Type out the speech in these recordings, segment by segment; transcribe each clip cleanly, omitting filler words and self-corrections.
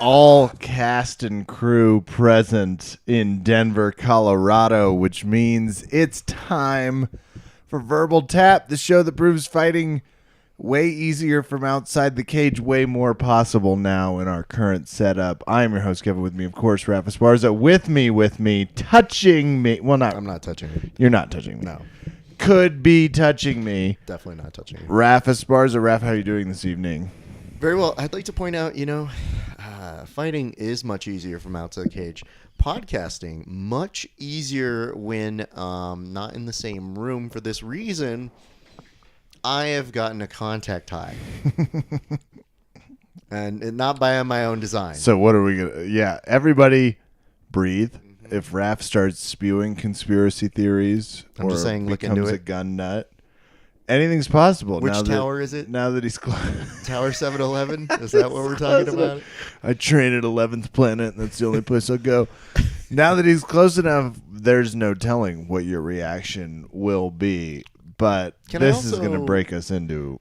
All cast and crew present in Denver, Colorado, which means it's time for Verbal Tap, the show that proves fighting way easier from outside the cage, way more possible now in our current setup. I'm your host, Kevin. With me, of course, Raph Esparza. With me, touching me. Well, not. I'm not touching you. You're not touching me. No. Could be touching me. Definitely not touching you. Raph Esparza. Raph, how are you doing this evening? Very well. I'd like to point out, fighting is much easier from outside the cage. Podcasting, much easier when not in the same room. For this reason, I have gotten a contact high. and not by my own design. So what are we going to... Yeah, everybody breathe. If Raph starts spewing conspiracy theories I'm just saying, look becomes into a it. gun nut, anything's possible. Which tower is it? Now that he's Tower 711? Is that what we're talking about? I train at 11th Planet, and that's the only place I'll go. Now that he's close enough, there's no telling what your reaction will be. But this is going to break us into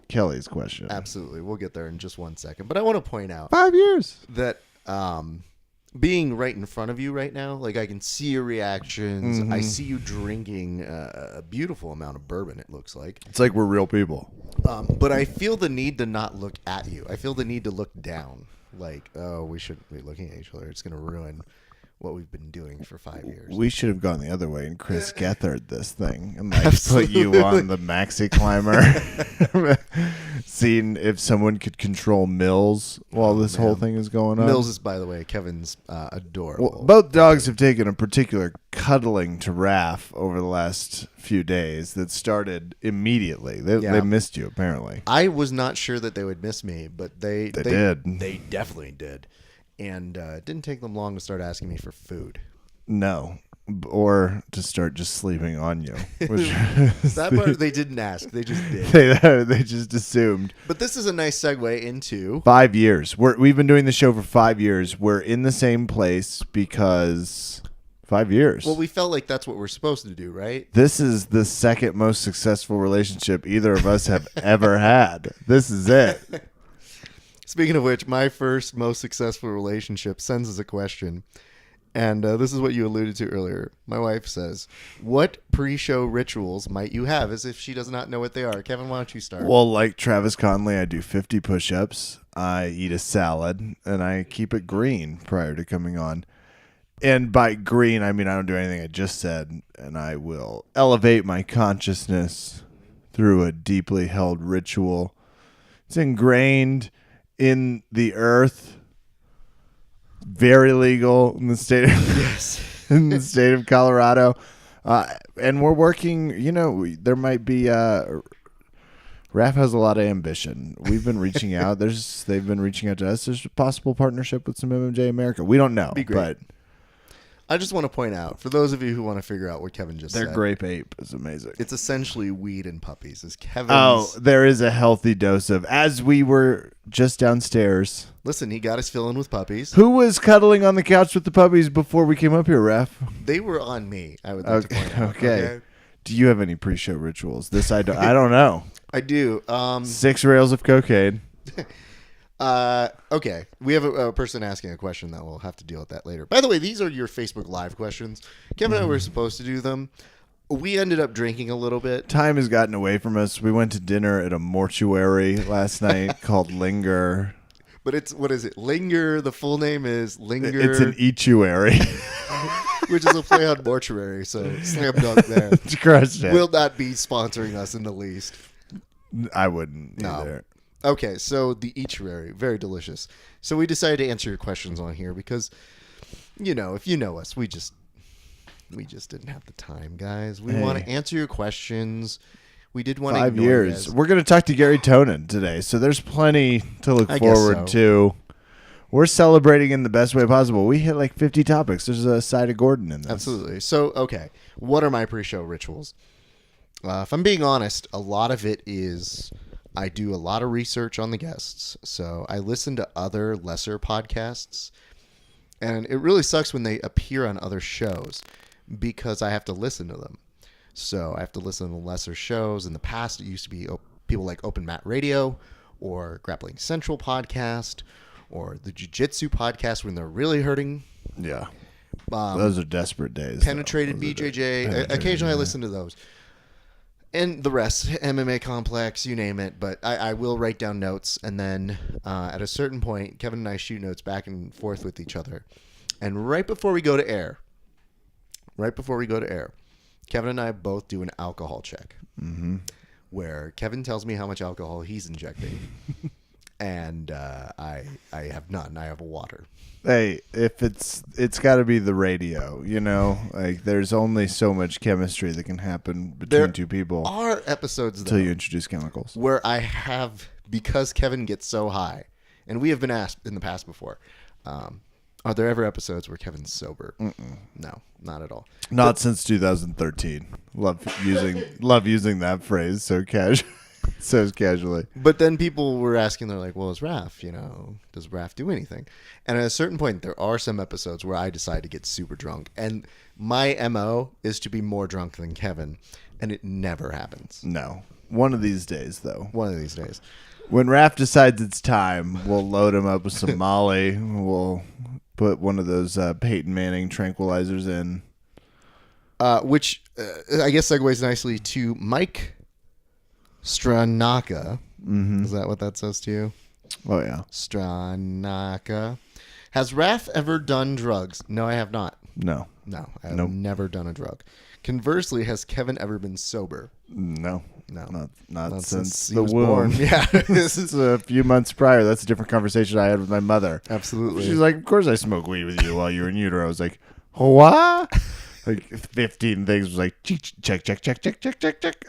Kelly's question. Absolutely. We'll get there in just 1 second. But I want to point out 5 years. that being right in front of you right now, like I can see your reactions. Mm-hmm. I see you drinking a beautiful amount of bourbon, it looks like. It's like we're real people. But I feel the need to not look at you. I feel the need to look down. Like, oh, we shouldn't be looking at each other. It's going to ruin what we've been doing for 5 years. We should have gone the other way and Chris Gethard this thing and put you on the maxi climber. Seeing if someone could control Mills while this whole thing is going on. Mills is, by the way, Kevin's adorable. Well, both dogs have taken a particular cuddling to Raph over the last few days that started immediately. They missed you, apparently. I was not sure that they would miss me, but they did. They definitely did. And it didn't take them long to start asking me for food. No. Or to start just sleeping on you. That part they didn't ask. They just did. They just assumed. But this is a nice segue into... 5 years. We've been doing the show for 5 years. We're in the same place because 5 years. Well, we felt like that's what we're supposed to do, right? This is the second most successful relationship either of us have ever had. This is it. Speaking of which, my first most successful relationship sends us a question. And this is what you alluded to earlier. My wife says, what pre-show rituals might you have? As if she does not know what they are. Kevin, why don't you start? Well, like Travis Conley, I do 50 push-ups. I eat a salad, and I keep it green prior to coming on. And by green, I mean I don't do anything I just said, and I will elevate my consciousness through a deeply held ritual. It's ingrained in the earth. Very legal in the state of, in the state of Colorado. And we're working, there might be Raph has a lot of ambition. We've been reaching out. They've been reaching out to us. There's a possible partnership with some MMJ America. We don't know. Be great. But I just want to point out, for those of you who want to figure out what Kevin just said. Their grape ape is amazing. It's essentially weed and puppies. Is Kevin's... Oh, there is a healthy dose of, as we were just downstairs. Listen, he got his fill in with puppies. Who was cuddling on the couch with the puppies before we came up here, Raph? They were on me, I would like to point out. Okay. Do you have any pre-show rituals? This I don't know. I do. 6 rails of cocaine. Okay. We have a person asking a question that we'll have to deal with that later. By the way, these are your Facebook Live questions. Kevin and I were supposed to do them. We ended up drinking a little bit. Time has gotten away from us. We went to dinner at a mortuary last night called Linger. But what is it? Linger. The full name is Linger. It's an eatuary. Which is a play on mortuary, so slam dunk there. Crushed it. Will not be sponsoring us in the least. I wouldn't either. Okay, so the eatuary, very delicious. So we decided to answer your questions on here because, if you know us, we just didn't have the time, guys. We want to answer your questions. We did want to 5 years. We're going to talk to Garry Tonon today, so there's plenty to look forward to. We're celebrating in the best way possible. We hit like 50 topics. There's a side of Gordon in this. Absolutely. So, okay, what are my pre-show rituals? If I'm being honest, a lot of it is I do a lot of research on the guests. So I listen to other lesser podcasts, and it really sucks when they appear on other shows because I have to listen to them. So I have to listen to lesser shows. In the past, it used to be people like Open Mat Radio or Grappling Central podcast or the Jiu-Jitsu podcast when they're really hurting. Yeah. Those are desperate days. Penetrated BJJ. Occasionally I listen to those. And the rest, MMA Complex, you name it. But I will write down notes. And then at a certain point, Kevin and I shoot notes back and forth with each other. And right before we go to air, Kevin and I both do an alcohol check. Mm-hmm. Where Kevin tells me how much alcohol he's injecting. And I have none. I have water. Hey, if it's got to be the radio, you know, like there's only so much chemistry that can happen between two people. There are episodes until you introduce chemicals where I have, because Kevin gets so high, and we have been asked in the past before, are there ever episodes where Kevin's sober? Mm-mm. No, not at all. Not since 2013. Love using that phrase so casually. But then people were asking, they're like, well, is Raph, does Raph do anything? And at a certain point, there are some episodes where I decide to get super drunk. And my MO is to be more drunk than Kevin. And it never happens. No. One of these days, though. One of these days. When Raph decides it's time, we'll load him up with some Molly. We'll put one of those Peyton Manning tranquilizers in. Which I guess segues nicely to Mike Stranaka. Mm-hmm. Is that what that says to you? Oh, yeah. Stranaka. Has Raph ever done drugs? No, I have not. No. I have never done a drug. Conversely, has Kevin ever been sober? No. Not since he the was womb. Born. Yeah. This is a few months prior. That's a different conversation I had with my mother. Absolutely. She's like, of course I smoke weed with you while you were in utero. I was like, what? Like 15 things was like, check.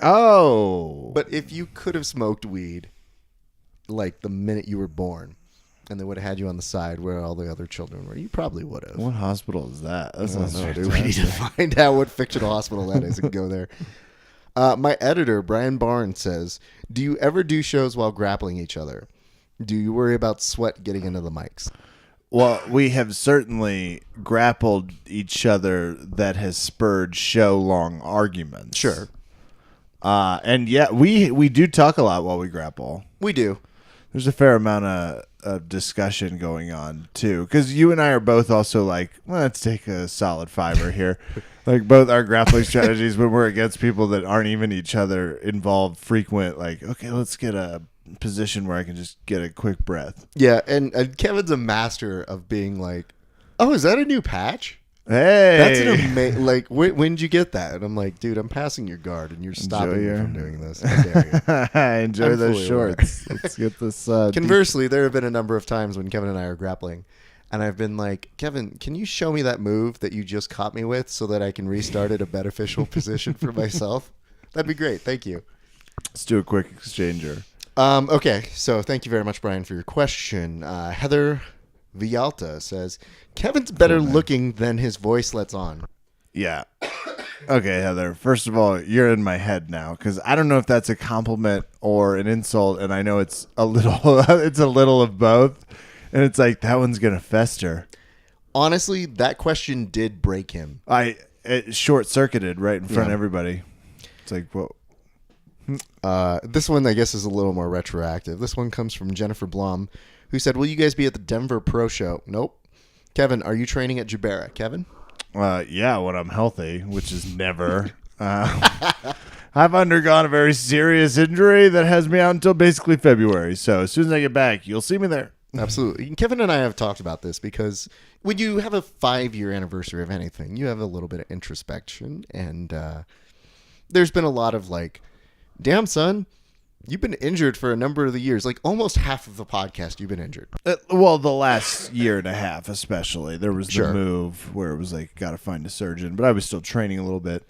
Oh. But if you could have smoked weed like the minute you were born, and they would have had you on the side where all the other children were, you probably would have. What hospital is that? That's not no, dude. We need to find out what fictional hospital that is and go there. My editor, Brian Barnes, says, do you ever do shows while grappling each other? Do you worry about sweat getting into the mics? Well, we have certainly grappled each other that has spurred show-long arguments. Sure. And yeah, we do talk a lot while we grapple. We do. There's a fair amount of discussion going on, too. Because you and I are both also like, well, let's take a solid fiber here. Like, both our grappling strategies when we're against people that aren't even each other involve frequent, like, okay, let's get a position where I can just get a quick breath. Yeah, and Kevin's a master of being like, oh, is that a new patch? Hey, that's an amazing. Like, when did you get that? And I'm like, dude, I'm passing your guard, and you're stopping me from doing this. How dare you? Enjoy those shorts. Let's get this. Conversely, there have been a number of times when Kevin and I are grappling, and I've been like, Kevin, can you show me that move that you just caught me with, so that I can restart at a beneficial position for myself? That'd be great. Thank you. Let's do a quick exchanger. Okay, so thank you very much, Brian, for your question. Heather Vialta says, Kevin's better looking than his voice lets on. Yeah. Okay, Heather. First of all, you're in my head now because I don't know if that's a compliment or an insult, and I know it's a little of both. And it's like, that one's going to fester. Honestly, that question did break him. It short-circuited right in front of everybody. It's like, whoa. This one, I guess, is a little more retroactive. This one comes from Jennifer Blum, who said, will you guys be at the Denver Pro Show? Nope. Kevin, are you training at Jubera? Kevin? Yeah, when I'm healthy, which is never. I've undergone a very serious injury that has me out until basically February. So as soon as I get back, you'll see me there. Absolutely. Kevin and I have talked about this because when you have a 5-year anniversary of anything, you have a little bit of introspection. And there's been a lot of like, damn, son, you've been injured for a number of the years. Like almost half of the podcast, you've been injured. Well, the last year and a half, especially. There was the move where it was like, got to find a surgeon. But I was still training a little bit.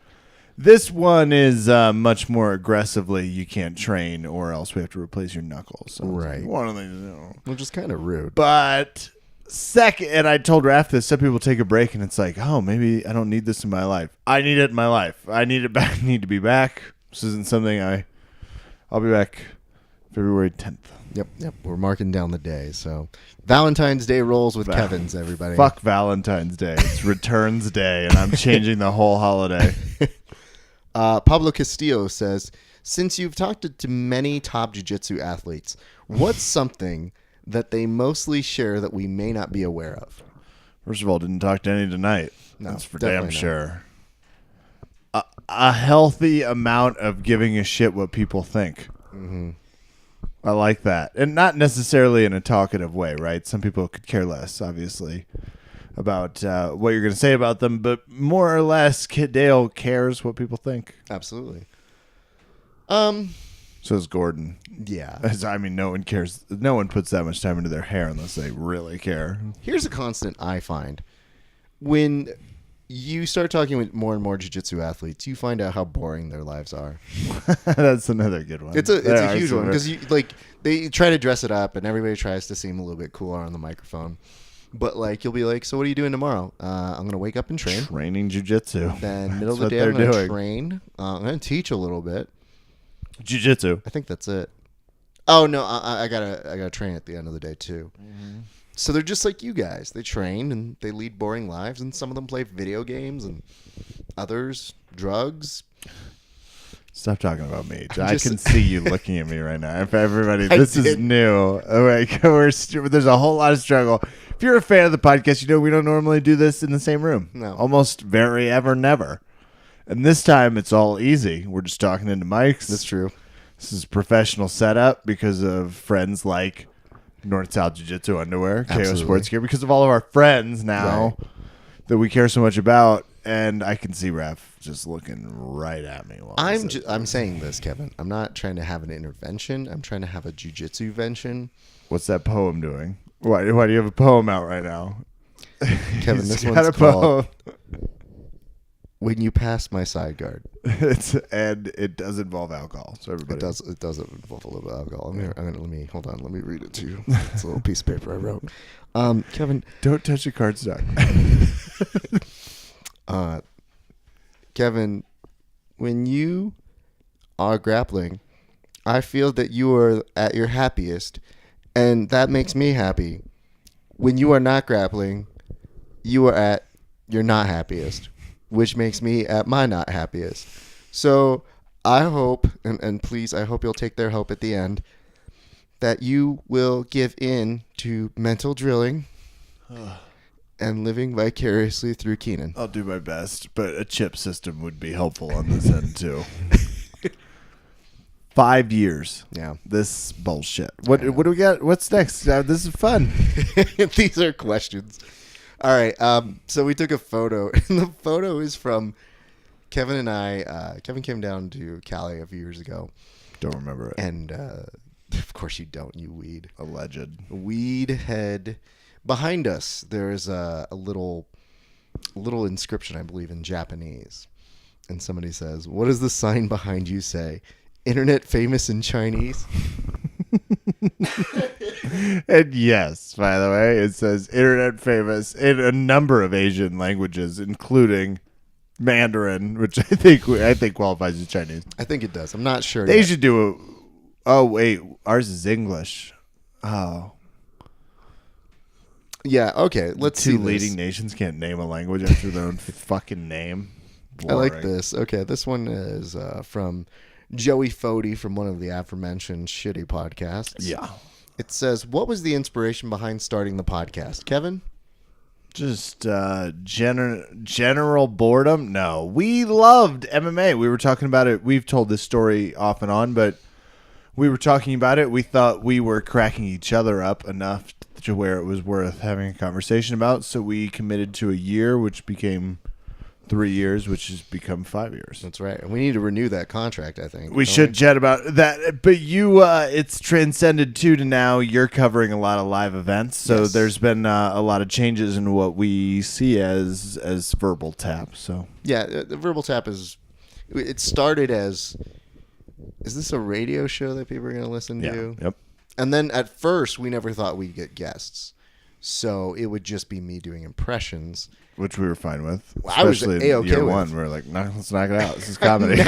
This one is much more aggressively, you can't train or else we have to replace your knuckles. So right. One of these, which is kind of rude. But second, and I told Raph this, some people take a break and it's like, oh, maybe I don't need this in my life. I need it in my life. I need it back. I need to be back. This isn't something I'll be back February 10th. Yep. We're marking down the day. So Valentine's Day rolls with Kevin's, everybody. Fuck Valentine's Day. It's Returns Day, and I'm changing the whole holiday. Pablo Castillo says, since you've talked to many top jiu-jitsu athletes, what's something that they mostly share that we may not be aware of? First of all, didn't talk to any tonight. No, That's for definitely damn not. sure. A healthy amount of giving a shit what people think. Mm-hmm. I like that. And not necessarily in a talkative way, right? Some people could care less, obviously, about what you're going to say about them. But more or less, Kid Dale cares what people think. Absolutely. So is Gordon. Yeah. I mean, no one cares. No one puts that much time into their hair unless they really care. Here's a constant I find. When you start talking with more and more jiu-jitsu athletes, you find out how boring their lives are. That's another good one. It's a huge one because they try to dress it up and everybody tries to seem a little bit cooler on the microphone. But you'll be like, so what are you doing tomorrow? I'm gonna wake up and train. Training jiu-jitsu. Then middle of the day I'm gonna train. I'm gonna teach a little bit. Jiu-jitsu. I think that's it. Oh no, I gotta train at the end of the day too. Mm-hmm. So they're just like you guys. They train and they lead boring lives, and some of them play video games, and others drugs. Stop talking about me. I can see you looking at me right now. If everybody, this is new. There's a whole lot of struggle. If you're a fan of the podcast, you know we don't normally do this in the same room. No, almost very ever never. And this time it's all easy. We're just talking into mics. That's true. This is professional setup because of friends like North South Jiu-Jitsu Underwear, KO Sports Gear, because of all of our friends now that we care so much about. And I can see Raph just looking right at me. I'm saying this, Kevin. I'm not trying to have an intervention. I'm trying to have a jiu-jitsu-vention. What's that poem doing? Why do you have a poem out right now? Kevin, this one's called When You Pass My Side Guard. And it does involve alcohol. So everybody, it does involve a little bit of alcohol. Let me read it to you. It's a little piece of paper I wrote. Kevin, don't touch the cardstock. Kevin, when you are grappling, I feel that you are at your happiest, and that makes me happy. When you are not grappling, you are at your not happiest, which makes me at my not happiest. So I hope, and please, I hope you'll take their help at the end, that you will give in to mental drilling and living vicariously through Keenan. I'll do my best, but a chip system would be helpful on this end too. 5 years. Yeah. This bullshit. What do we got? What's next? This is fun. These are questions. All right. So we took a photo, and the photo is from Kevin and I. Kevin came down to Cali a few years ago. Don't remember it. And of course you don't, you weed. Alleged. Weed head. Behind us, there is a little inscription, I believe, in Japanese. And somebody says, "What does the sign behind you say? Internet famous in Chinese?" And yes, by the way, it says internet famous in a number of Asian languages, including Mandarin, which I think qualifies as Chinese. I think it does. I'm not sure. They should do a. Oh wait, ours is English. Oh. Yeah, okay, let's see. Two leading nations can't name a language after their own fucking name. Boring. I like this. Okay, this one is from Joey Fody from one of the aforementioned shitty podcasts. Yeah. It says, "What was the inspiration behind starting the podcast?" Kevin? Just general boredom? No. We loved MMA. We were talking about it. We've told this story off and on, but we were talking about it. We thought we were cracking each other up enough to where it was worth having a conversation about. So we committed to a year, which became 3 years, which has become 5 years. That's right. We need to renew that contract, I think. We should chat about that. But you, it's transcended too to now you're covering a lot of live events. So there's been a lot of changes in what we see as verbal tap. So yeah, the verbal tap it started as, is this a radio show that people are going to listen to? Yep. And then at first, we never thought we'd get guests. So it would just be me doing impressions. Which we were fine with. I was Especially A-okay year with. one. We were like, no, let's knock it out. This is comedy. I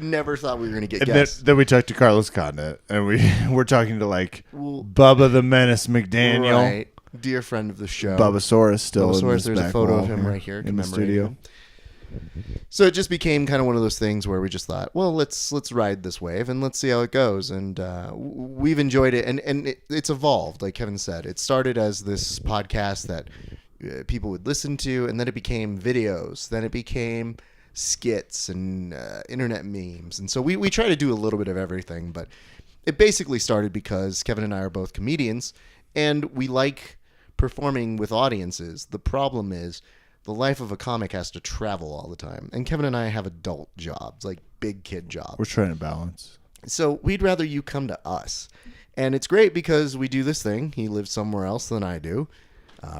never thought we were going to get And guests. then we talked to Carlos Condit. And we're talking to Bubba the Menace McDaniel. Right. Dear friend of the show. Bubbasaurus still in Bubbasaurus, this there's back a photo wall of him right here in the commemorating studio. him. So it just became kind of one of those things where we just thought, well, let's ride this wave and let's see how it goes. And we've enjoyed it, and it's evolved. Like Kevin said, it started as this podcast that people would listen to, and then it became videos. Then it became skits and internet memes. And so we try to do a little bit of everything, but it basically started because Kevin and I are both comedians, and we like performing with audiences. The problem is the life of a comic has to travel all the time. And Kevin and I have adult jobs, like big kid jobs. We're trying to balance. So we'd rather you come to us. And it's great because we do this thing. He lives somewhere else than I do.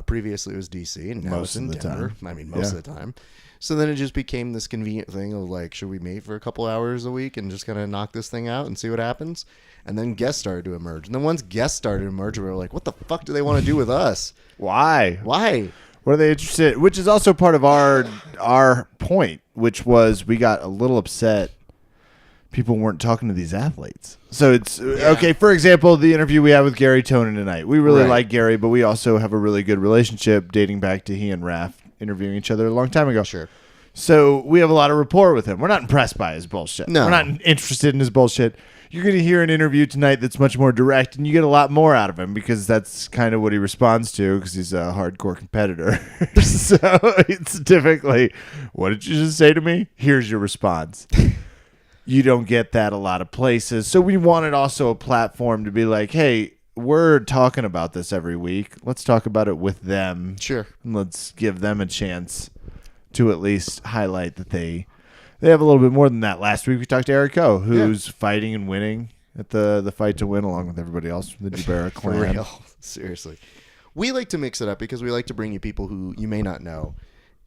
Previously it was DC, and now it's in Denver. I mean, most of the time. So then it just became this convenient thing of like, should we meet for a couple hours a week and just kind of knock this thing out and see what happens? And then guests started to emerge. And then once guests started to emerge, we were like, what the fuck do they want to do with us? Why? What are they interested in? Which is also part of our point, which was we got a little upset. People weren't talking to these athletes. So it's okay. For example, the interview we had with Garry Tonon tonight. We really like Gary, but we also have a really good relationship dating back to he and Raph interviewing each other a long time ago. Sure. So we have a lot of rapport with him. We're not impressed by his bullshit. No. We're not interested in his bullshit. You're going to hear an interview tonight that's much more direct, and you get a lot more out of him because that's kind of what he responds to because he's a hardcore competitor. So it's typically, what did you just say to me? Here's your response. You don't get that a lot of places. So we wanted also a platform to be like, hey, we're talking about this every week. Let's talk about it with them. Sure. And let's give them a chance to at least highlight that they have a little bit more than that. Last week we talked to Eric O, who's fighting and winning at the fight to win along with everybody else from the Dubera clan. For real. Seriously. We like to mix it up because we like to bring you people who you may not know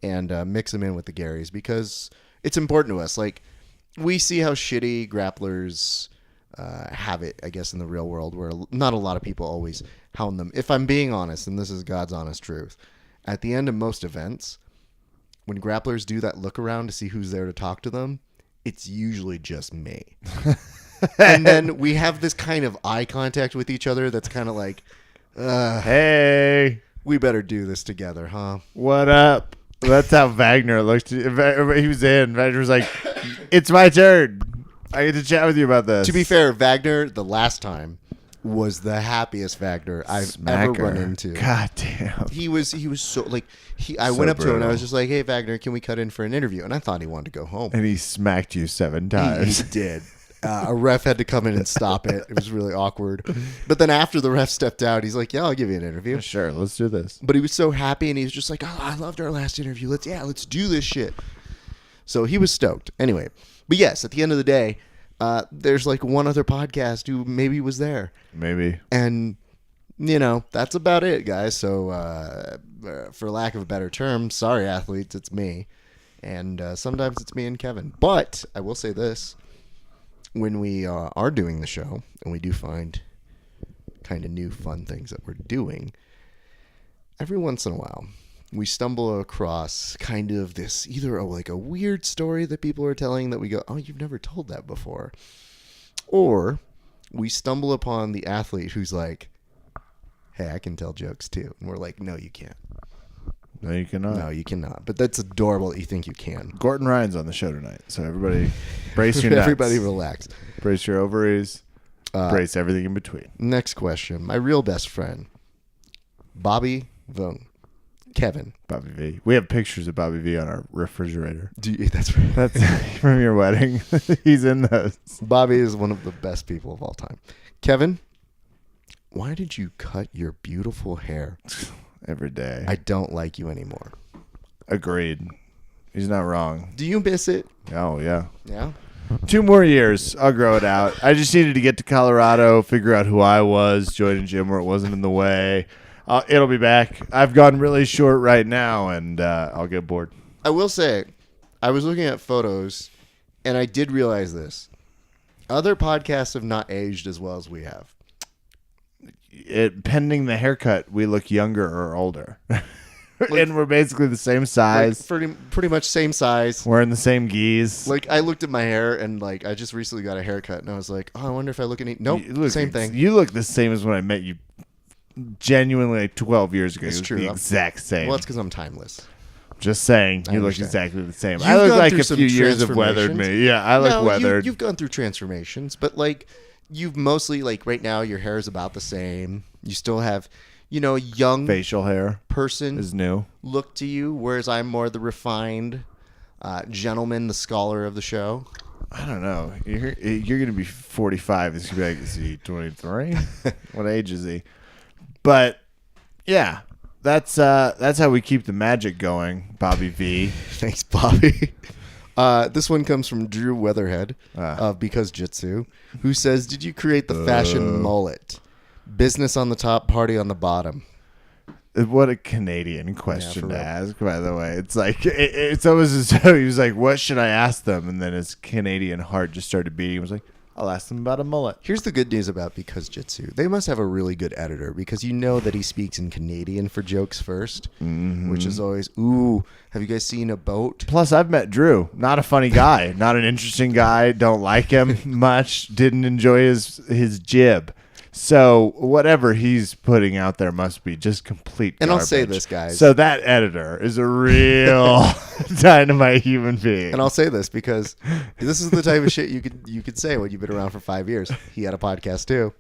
and mix them in with the Garys because it's important to us. Like, we see how shitty grapplers have it, I guess, in the real world where not a lot of people always hound them. If I'm being honest, and this is God's honest truth, at the end of most events, when grapplers do that look around to see who's there to talk to them, it's usually just me. And then we have this kind of eye contact with each other that's kind of like, hey, we better do this together, huh? What up? That's how Wagner looked. He was in. Wagner was like, it's my turn. I get to chat with you about this. To be fair, Wagner, the last time, was the happiest Wagner I've ever run into. God damn. He was so like I went up to him and I was just like, "Hey Wagner, can we cut in for an interview?" And I thought he wanted to go home. And he smacked you 7 times. He did. A ref had to come in and stop it. It was really awkward. But then after the ref stepped out, he's like, "Yeah, I'll give you an interview." Sure, let's do this. But he was so happy and he was just like, "Oh, I loved our last interview. Let's do this shit." So he was stoked. Anyway, but yes, at the end of the day, there's like one other podcast who maybe was there. Maybe. And, that's about it, guys. So, for lack of a better term, sorry, athletes, it's me. And sometimes it's me and Kevin. But I will say this. When we are doing the show, and we do find kind of new fun things that we're doing, every once in a while, we stumble across kind of this, either a weird story that people are telling that we go, oh, you've never told that before. Or we stumble upon the athlete who's like, hey, I can tell jokes too. And we're like, no, you can't. No, you cannot. No, you cannot. But that's adorable that you think you can. Gordon Ryan's on the show tonight. So everybody brace your nuts. Everybody relax. Brace your ovaries. Brace everything in between. Next question. My real best friend, Bobby Vung. Kevin. Bobby V. We have pictures of Bobby V on our refrigerator. That's right. That's from your wedding. He's in those. Bobby is one of the best people of all time. Kevin, why did you cut your beautiful hair? Every day. I don't like you anymore. Agreed. He's not wrong. Do you miss it? Oh, yeah. Yeah? 2 more years. I'll grow it out. I just needed to get to Colorado, figure out who I was, join a gym where it wasn't in the way. It'll be back. I've gone really short right now, and I'll get bored. I will say, I was looking at photos, and I did realize this. Other podcasts have not aged as well as we have. Pending the haircut, we look younger or older. And we're basically the same size. Like pretty much same size. We're in the same geese. Like, I looked at my hair, and like I just recently got a haircut, and I was like, oh, I wonder if I look any... Nope, same thing. You look the same as when I met you genuinely like 12 years ago. It's true. The exact same. Well, it's because I'm timeless. Just saying, I you look understand. exactly the same. You've I look gone like through a some few years have weathered transformations. me. Yeah, I look No, weathered. you've gone through transformations, but like you've mostly like right now your hair is about the same. You still have, young Facial hair person is new. look to you, whereas I'm more the refined gentleman, the scholar of the show. I don't know. You're gonna be 45. It's gonna be like, is he 23? What age is he? But yeah, that's how we keep the magic going, Bobby V. Thanks, Bobby. This one comes from Drew Weatherhead of Because Jitsu, who says, "Did you create the fashion mullet? Business on the top, party on the bottom." What a Canadian question for to real. ask, by the way. It's like it's almost as though he was like, "What should I ask them?" And then his Canadian heart just started beating. He was like, "I'll ask them about a mullet." Here's the good news about Because Jitsu. They must have a really good editor because you know that he speaks in Canadian for jokes first, which is always, ooh, have you guys seen a boat? Plus, I've met Drew. Not a funny guy. Not an interesting guy. Don't like him much. Didn't enjoy his jib. So whatever he's putting out there must be just complete And garbage. I'll say this, guys. So that editor is a real dynamite human being. And I'll say this because this is the type of shit you could say when you've been around for 5 years. He had a podcast too.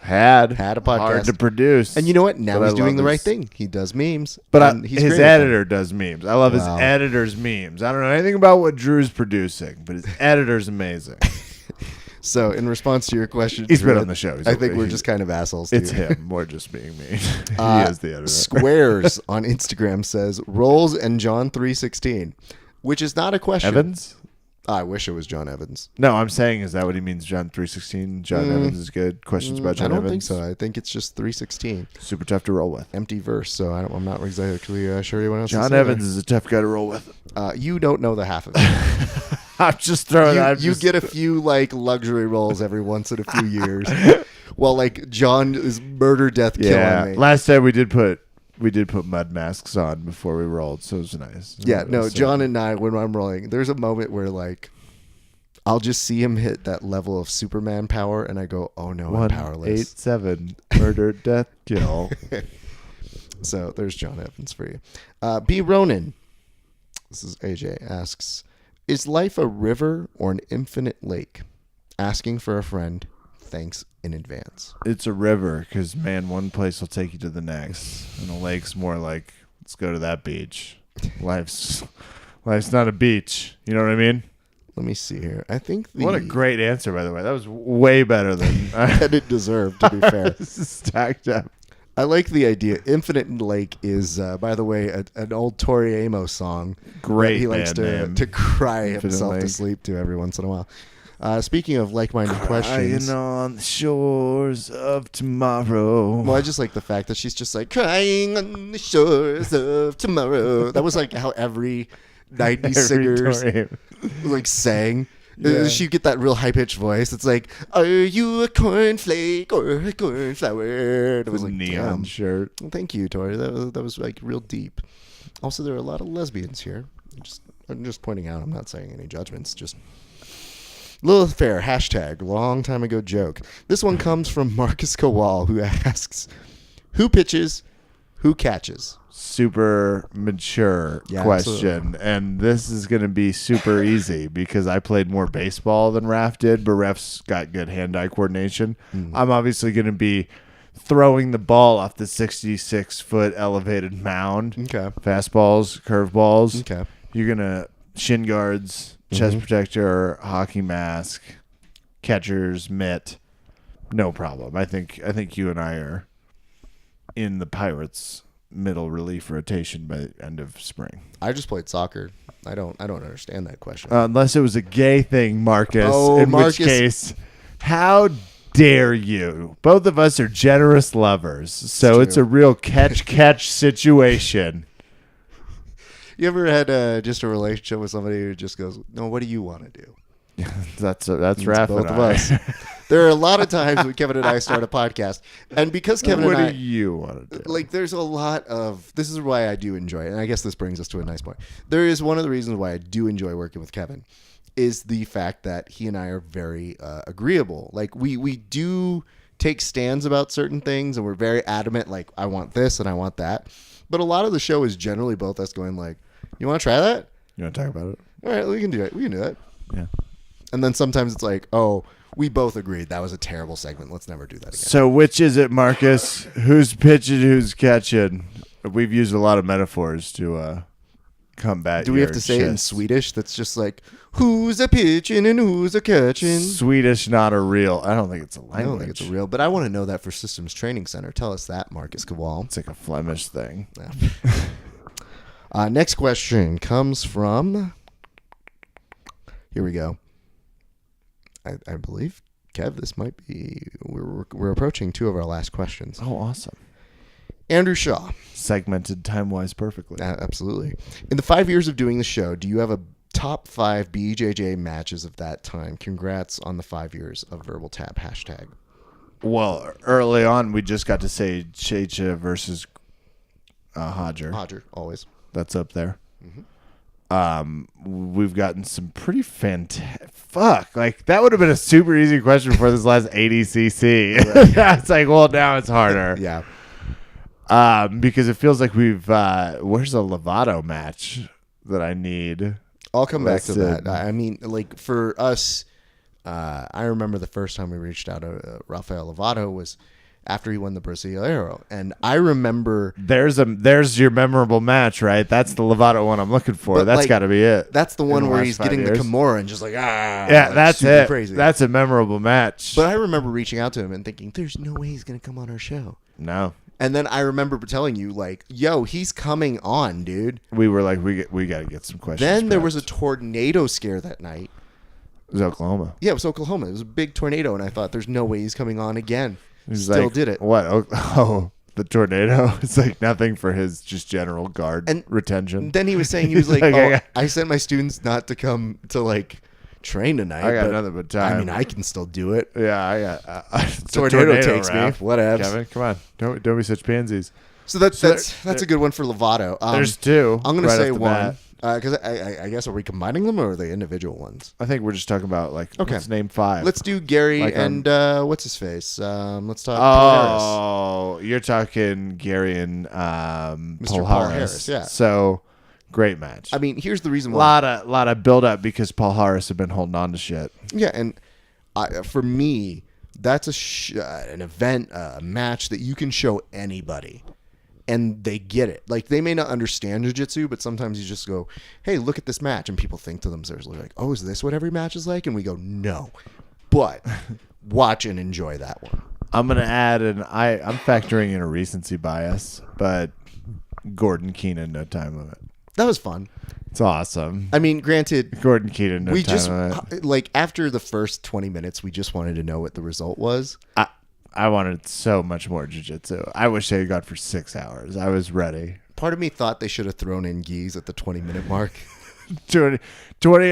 Had a podcast. hard to produce. And you know what? Now But he's I doing love the right his- thing. He does memes. But and he's his great at them. editor does memes. I love his Wow. editor's memes. I don't know anything about what Drew's producing, but his editor's amazing. So, in response to your question, He's been Drew, on the show. I think we're just kind of assholes. It's too. him. We're just being mean. He is the editor. Squares on Instagram says Rolls and John 3:16, which is not a question. Evans? I wish it was John Evans. No, I'm saying, is that what he means? John 3:16. John Evans is good. Questions about John I don't Evans? think so. I think it's just 3:16. Super tough to roll with. Empty verse. So I'm not exactly sure anyone else. John Evans is a tough guy to roll with. You don't know the half of it. I'm just throwing that. You get a few like luxury rolls every once in a few years. Well, like John is murder death killing me. Last time we did put mud masks on before we rolled, so it was nice. Yeah, no, John and I, when I'm rolling, there's a moment where like I'll just see him hit that level of Superman power, and I go, "Oh no, I'm powerless." 187 murder death kill. So there's John Evans for you. B. Ronan, this is AJ, asks, "Is life a river or an infinite lake? Asking for a friend. Thanks in advance." It's a river because, man, one place will take you to the next, and a lake's more like, let's go to that beach. Life's not a beach. You know what I mean? Let me see here. I think What a great answer, by the way. That was way better than that it deserved, to be fair. This is stacked up. I like the idea. Infinite Lake is, by the way, an old Tori Amos song. Great that he likes band name. to cry Infinite himself to Lake. sleep to every once in a while. Speaking of like-minded questions, Crying on the shores of tomorrow. well, I just like the fact that she's just like crying on the shores of tomorrow. That was like how every 90s singers like sang. Yeah. She'd get that real high-pitched voice. It's like, "Are you a cornflake or a cornflower?" It was like, neon damn. shirt. Well, thank you, Tori. That was like real deep. Also, there are a lot of lesbians here. I'm just pointing out. I'm not saying any judgments. Just Lilith Fair, hashtag long time ago joke. This one comes from Marcus Kowal, who asks, "Who pitches, who catches?" Super mature Yeah, question. And this is going to be super easy because I played more baseball than Raph did, but Raph's got good hand-eye coordination. I'm obviously going to be throwing the ball off the 66-foot elevated mound. Okay. Fastballs, curveballs. Okay. You're going to shin guards, chest protector, hockey mask, catcher's mitt. No problem. I think you and I are in the Pirates' middle relief rotation by the end of spring. I just played soccer. I don't understand that question. Unless it was a gay thing, Marcus. Oh, in Marcus. which case, how dare you? Both of us are generous lovers, so it's true. a real catch situation. You ever had just a relationship with somebody who just goes, "No, what do you want to do?" That's It's Raph both and of I. us. There are a lot of times when Kevin and I start a podcast, and because Kevin What and I do you want to do? like, there's a lot of, this is why I do enjoy it, and I guess this brings us to a nice point. There is one of the reasons why I do enjoy working with Kevin is the fact that he and I are very agreeable. Like, we do take stands about certain things, and we're very adamant, like, I want this and I want that. But a lot of the show is generally both us going like, you want to try that? You want to talk about it? All right, we can do it. We can do that. Yeah. And then sometimes it's like, oh, we both agreed that was a terrible segment. Let's never do that again. So which is it, Marcus? Who's pitching? Who's catching? We've used a lot of metaphors to combat. Do we have to say it in Swedish? That's just like, who's a pitching and who's a catching? Swedish, not a real. I don't think it's a language. I don't think it's a real, but I want to know that for Systems Training Center. Tell us that, Marcus Kowal. It's like a Flemish thing. Yeah. Next question comes from. Here we go. I believe, Kev, this might be. We're approaching 2 of our last questions. Oh, awesome. Andrew Shaw. Segmented time-wise perfectly. Absolutely. In the 5 years of doing the show, do you have a top 5 BJJ matches of that time? Congrats on the 5 years of Verbal Tap #. Well, early on, we just got to say Checha versus Hodger. Hodger, always. That's up there. Mm-hmm. We've gotten some pretty fantastic. Fuck, like that would have been a super easy question for this last 80cc. Right. It's like, well, now it's harder. Yeah. Because it feels like we've. Where's a Lovato match that I need? I'll come back to that. I mean, like for us, I remember the first time we reached out to Rafael Lovato was after he won the Brasileiro, and I remember there's your memorable match, right? That's the Lovato one I'm looking for. That's got to be it. That's the one where he's getting the Kimura and just like yeah, like that's it. Crazy. That's a memorable match. But I remember reaching out to him and thinking, "There's no way he's gonna come on our show." No. And then I remember telling you, like, "Yo, he's coming on, dude." We were like, we got to get some questions. Then there was a tornado scare that night. It was Oklahoma. Yeah, it was Oklahoma. It was a big tornado, and I thought, "There's no way he's coming on again." Still like, did it. What? Oh, the tornado? It's like nothing for his just general guard and retention. Then he was saying, he was like, I sent my students not to come to like train tonight. I got nothing but time. I mean, I can still do it. Yeah, I got tornado takes me. Whatever. Kevin, come on. Don't be such pansies. So that's a good one for Lovato. There's 2. I'm going to say one. Because I guess, are we combining them or are they individual ones? I think we're just talking about, like, let's name 5. Let's do Gary and what's his face? Let's talk Paul Harris. You're talking Gary and Mr. Paul Harris. Yeah. So, great match. I mean, here's the reason why. Lot of build-up because Paul Harris had been holding on to shit. Yeah, and for me, that's an event, a match that you can show anybody. And they get it. Like, they may not understand jiu-jitsu, but sometimes you just go, hey, look at this match. And people think to themselves, like, oh, is this what every match is like? And we go, no. But watch and enjoy that one. I'm going to add, I'm factoring in a recency bias, but Gordon Keenan, No Time Limit. That was fun. It's awesome. I mean, granted, Gordon Keenan, No Time Limit. Like, after the first 20 minutes, we just wanted to know what the result was. I wanted so much more jiu-jitsu. I wish they had gone for 6 hours. I was ready. Part of me thought they should have thrown in gis at the 20-minute mark. 20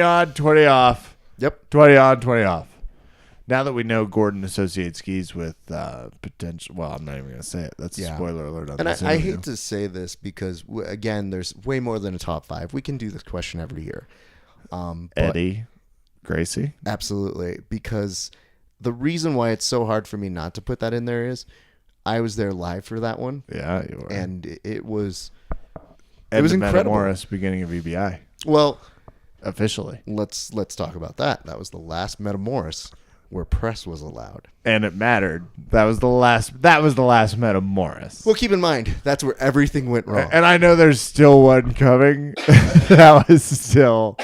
on, 20 off. Yep. 20 on, 20 off. Now that we know Gordon associates gis with potential... Well, I'm not even going to say it. That's a spoiler alert on this interview. I hate to say this because, again, there's way more than a top 5. We can do this question every year. Eddie Gracie? Absolutely. Because... the reason why it's so hard for me not to put that in there is I was there live for that one. Yeah, you were. And it was incredible. Metamoris, beginning of EBI. Well, officially. Let's talk about that. That was the last Metamoris where press was allowed. And it mattered. That was the last Metamoris. Well, keep in mind, that's where everything went wrong. And I know there's still one coming. That was still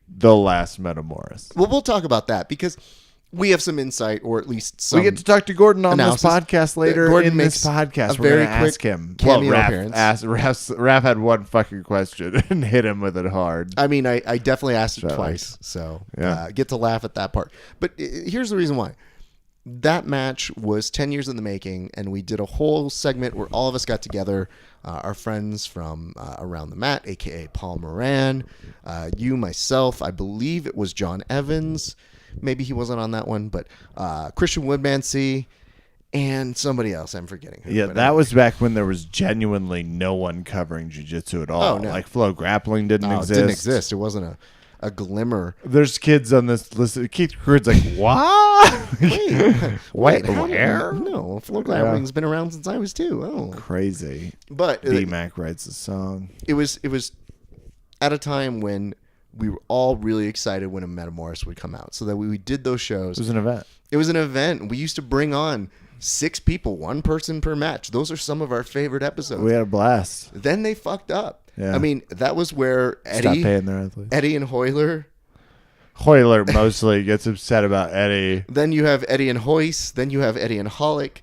the last Metamoris. Well, we'll talk about that because we have some insight, or at least some. We get to talk to Gordon on analysis. this podcast later. Gordon in this podcast, we're going to ask him. Raph had one fucking question and hit him with it hard. I mean, I definitely asked it twice, so get to laugh at that part. But here's the reason why. That match was 10 years in the making, and we did a whole segment where all of us got together, our friends from Around the Mat, a.k.a. Paul Moran, you, myself, I believe it was John Evans. Maybe he wasn't on that one, but Christian Woodmansee and somebody else. I'm forgetting who. Yeah, that was back when there was genuinely no one covering jiu-jitsu at all. Oh, no. Like Flow Grappling didn't exist. It didn't exist. It wasn't a glimmer. There's kids on this list. Keith Crude's like, what? Wait, where? No, Flow Grappling's been around since I was 2. Oh, Crazy. but B-Mac writes a song. it was at a time when we were all really excited when a Metamoris would come out, so that we did those shows. It was an event. It was an event. We used to bring on 6 people, 1 person per match. Those are some of our favorite episodes. We had a blast. Then they fucked up. Yeah. I mean, that was where Stop paying their athletes. Eddie and Hoyler. Hoyler mostly gets upset about Eddie. Then you have Eddie and Hoyce. Then you have Eddie and Hollick.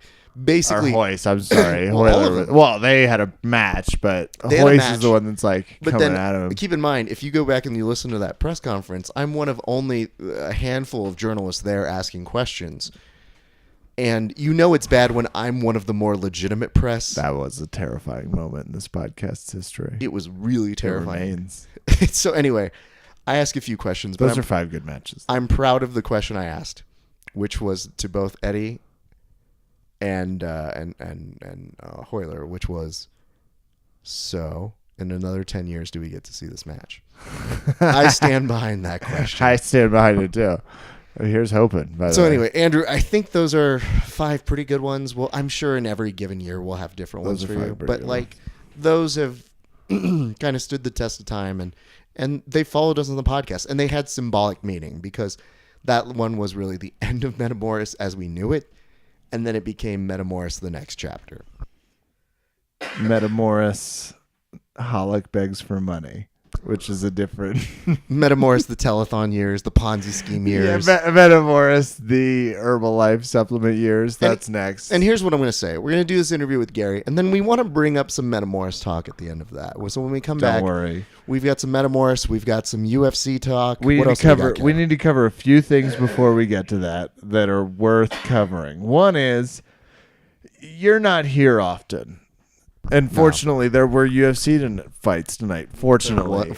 Basically, Or Hoyce, I'm sorry. Well, Well, they had a match, but Hoyce is the one that's like coming at him. Keep in mind, if you go back and you listen to that press conference, I'm one of only a handful of journalists there asking questions. And you know it's bad when I'm one of the more legitimate press. That was a terrifying moment in this podcast's history. It was really It terrifying. remains. So anyway, I ask a few questions. Those but are 5 good matches. I'm proud of the question I asked, which was to both Eddie and Hoyler, which was, so in another 10 years do we get to see this match? I stand behind that question. I stand behind it too. Here's hoping. By the So way. anyway, Andrew, I think those are 5 pretty good ones. Well, I'm sure in every given year we'll have different Those ones are for 5 you, pretty but good like those have kind of stood the test of time, and they followed us on the podcast, and they had symbolic meaning because that one was really the end of Metamoris as we knew it, and then it became Metamoris the next chapter. Metamoris, Hollick begs for money, which is a different. Metamoris the telethon years, the Ponzi scheme years. Yeah, Metamoris, the Herbalife supplement years. That's next. And here's what I'm going to say. We're going to do this interview with Garry, and then we want to bring up some Metamoris talk at the end of that. So when we come back, Don't worry. we've got some Metamoris, we've got some UFC talk. We What need else to cover. got, We Ken? need to cover a few things before we get to that are worth covering. One is you're not here often. And fortunately, there were UFC fights tonight. Fortunately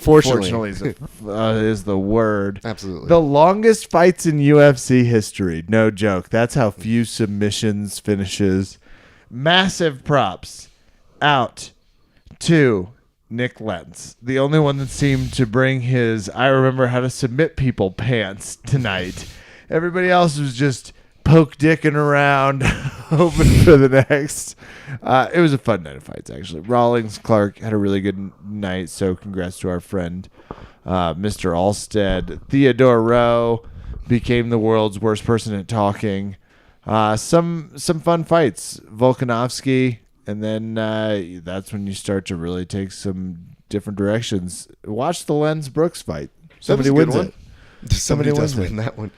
is the word. Absolutely. The longest fights in UFC history. No joke. That's how few submissions finishes. Massive props out to Nick Lentz, the only one that seemed to bring his I remember how to submit people pants tonight. Everybody else was just poke dicking around, hoping for the next. It was a fun night of fights, actually. Rawlings Clark had a really good night, so congrats to our friend, Mr. Alstead. Theodore Rowe became the world's worst person at talking. Some fun fights. Volkanovski, and then that's when you start to really take some different directions. Watch the Lenz Brooks fight. Somebody wins it. Somebody does wins win it. that one.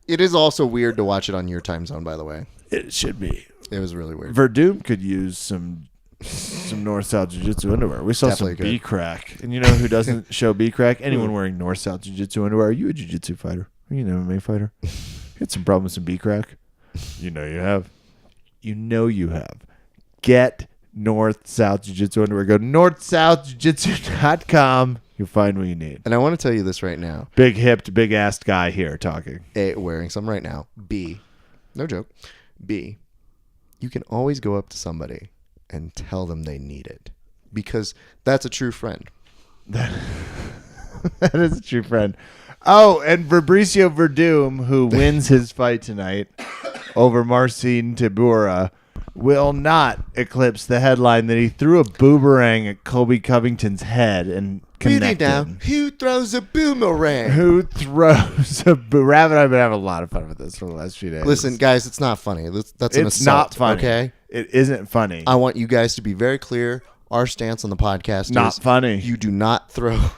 It is also weird to watch it on your time zone, by the way. It should be. It was really weird. Verdum could use some North-South Jiu-Jitsu underwear. We saw Definitely some could. B-crack. And you know who doesn't show B-crack? Anyone wearing North-South Jiu-Jitsu underwear. Are you a Jiu-Jitsu fighter? Are you an MMA fighter? You had some problem with some B-crack? You know you have. You know you have. Get North-South Jiu-Jitsu underwear. Go to northsouthjiu-jitsu.com. You'll find what you need. And I want to tell you this right now. Big-hipped, big-assed guy here talking. A, wearing some right now. B, no joke. B, you can always go up to somebody and tell them they need it. Because that's a true friend. That is a true friend. Oh, and Fabricio Verdum, who wins his fight tonight over Marcin Tibura, will not eclipse the headline that he threw a boomerang at Colby Covington's head and connected. Really now, who throws a boomerang? Who throws a boomerang? Rav and I have been having a lot of fun with this for the last few days. Listen, guys, it's not funny. That's an it's assault, not funny. okay? It isn't funny. I want you guys to be very clear. Our stance on the podcast Not is funny. You do not throw a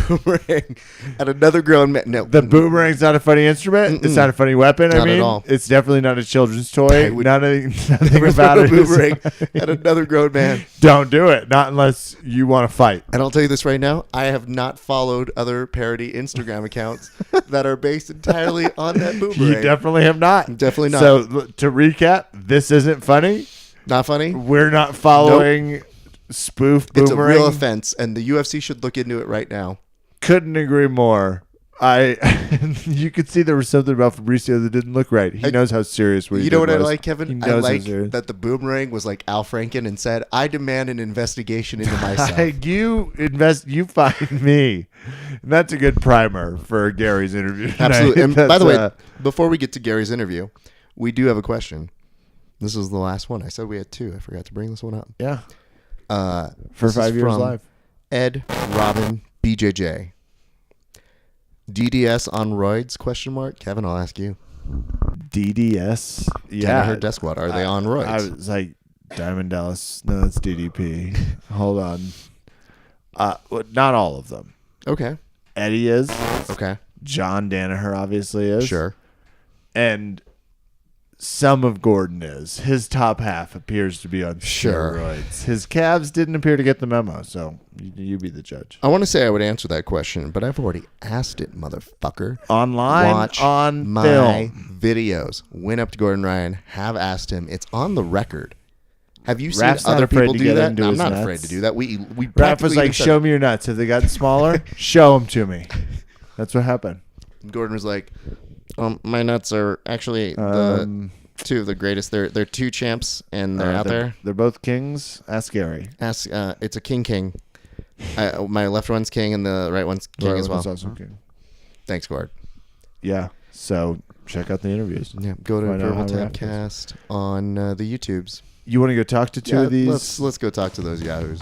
boomerang at another grown man. No, The boomerang's not a funny instrument. It's not a funny weapon. Not I mean, at all. It's definitely not a children's I toy. would Nothing never about throw a it. is- boomerang at another grown man. Don't do it. Not unless you want to fight. And I'll tell you this right now. I have not followed other parody Instagram accounts that are based entirely on that boomerang. You definitely have not. Definitely not. So to recap, this isn't funny. Not funny. We're not following spoof It's a boomerang. real offense, and the UFC should look into it right now. Couldn't agree more. I You could see there was something about Fabrizio that didn't look right. He knows how serious You know what I like, Kevin? He I knows like how serious. that the boomerang was like Al Franken and said, "I demand an investigation into myself." You find me. And that's a good primer for Gary's interview tonight. Absolutely. And by the way, That's, before we get to Gary's interview, we do have a question. This is the last one. I said we had 2. I forgot to bring this one up. yeah, for This is 5 years from live. Ed Robin BJJ. DDS on roids? Question mark. Kevin, I'll ask you. DDS. Yeah, her desk squad. Are they on roids? I was like, Diamond Dallas. No, that's DDP. Hold on. Well, not all of them. Okay. Eddie is. Okay. John Danaher obviously is. Sure. And some of Gordon is. His top half appears to be on Sure. steroids. His calves didn't appear to get the memo, so you be the judge. I want to say I would answer that question, but I've already asked it, motherfucker. Online, Watch on my film. videos. Went up to Gordon Ryan, have asked him. It's on the record. Have you seen Rap's not other afraid people to do get that? into No, I'm his not nuts. afraid to do that. We Raph was practically like, even said- show me your nuts. Have they gotten smaller? Show them to me. That's what happened. Gordon was like, my nuts are actually two of the greatest. They're 2 champs, and they're out there. They're both kings. Ask Gary. It's a king. My left one's king, and the right one's king as well. It's also king. Thanks, Gord. Yeah. So check out the interviews. Yeah, go to Find out how Verbal Raph is. Tabcast on the YouTubes. You want to go talk to two of these? Let's go talk to those yahoos.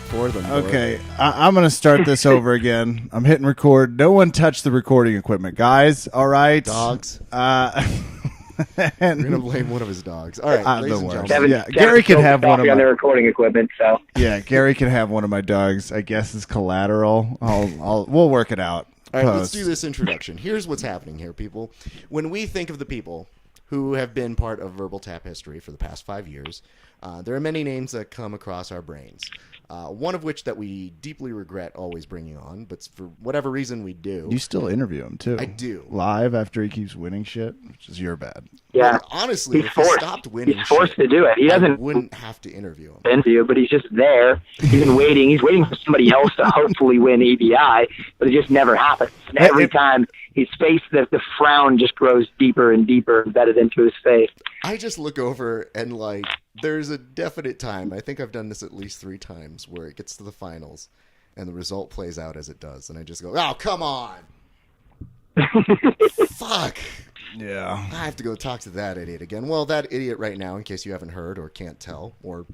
For them. Lord. Okay, I'm going to start this over again. I'm hitting record. No one touch the recording equipment, guys. All right. Dogs. And We're gonna blame one of his dogs. All right, ladies the and worst. gentlemen. Yeah, Gary can have one of on the my. recording equipment. So Yeah, Gary can have one of my dogs. I guess as collateral. We'll work it out. All right, let's Post. do this introduction. Here's what's happening here, people. When we think of the people who have been part of Verbal Tap history for the past 5 years, there are many names that come across our brains. One of which that we deeply regret always bringing on, but for whatever reason we do. You still interview him too. I do. Live after he keeps winning shit, which is your bad. yeah, Well, honestly, he's if he forced. stopped winning He's forced shit, to do it. He I doesn't wouldn't have to interview him. interview, but he's just there. He's been waiting. He's waiting for somebody else to hopefully win EBI, but it just never happens. And every time his face, the frown just grows deeper and deeper embedded into his face. I just look over and like there's a definite time. I think I've done this at least 3 times where it gets to the finals and the result plays out as it does, and I just go, "Oh, come on, fuck." Yeah. I have to go talk to that idiot again. Well, that idiot right now, in case you haven't heard or can't tell, or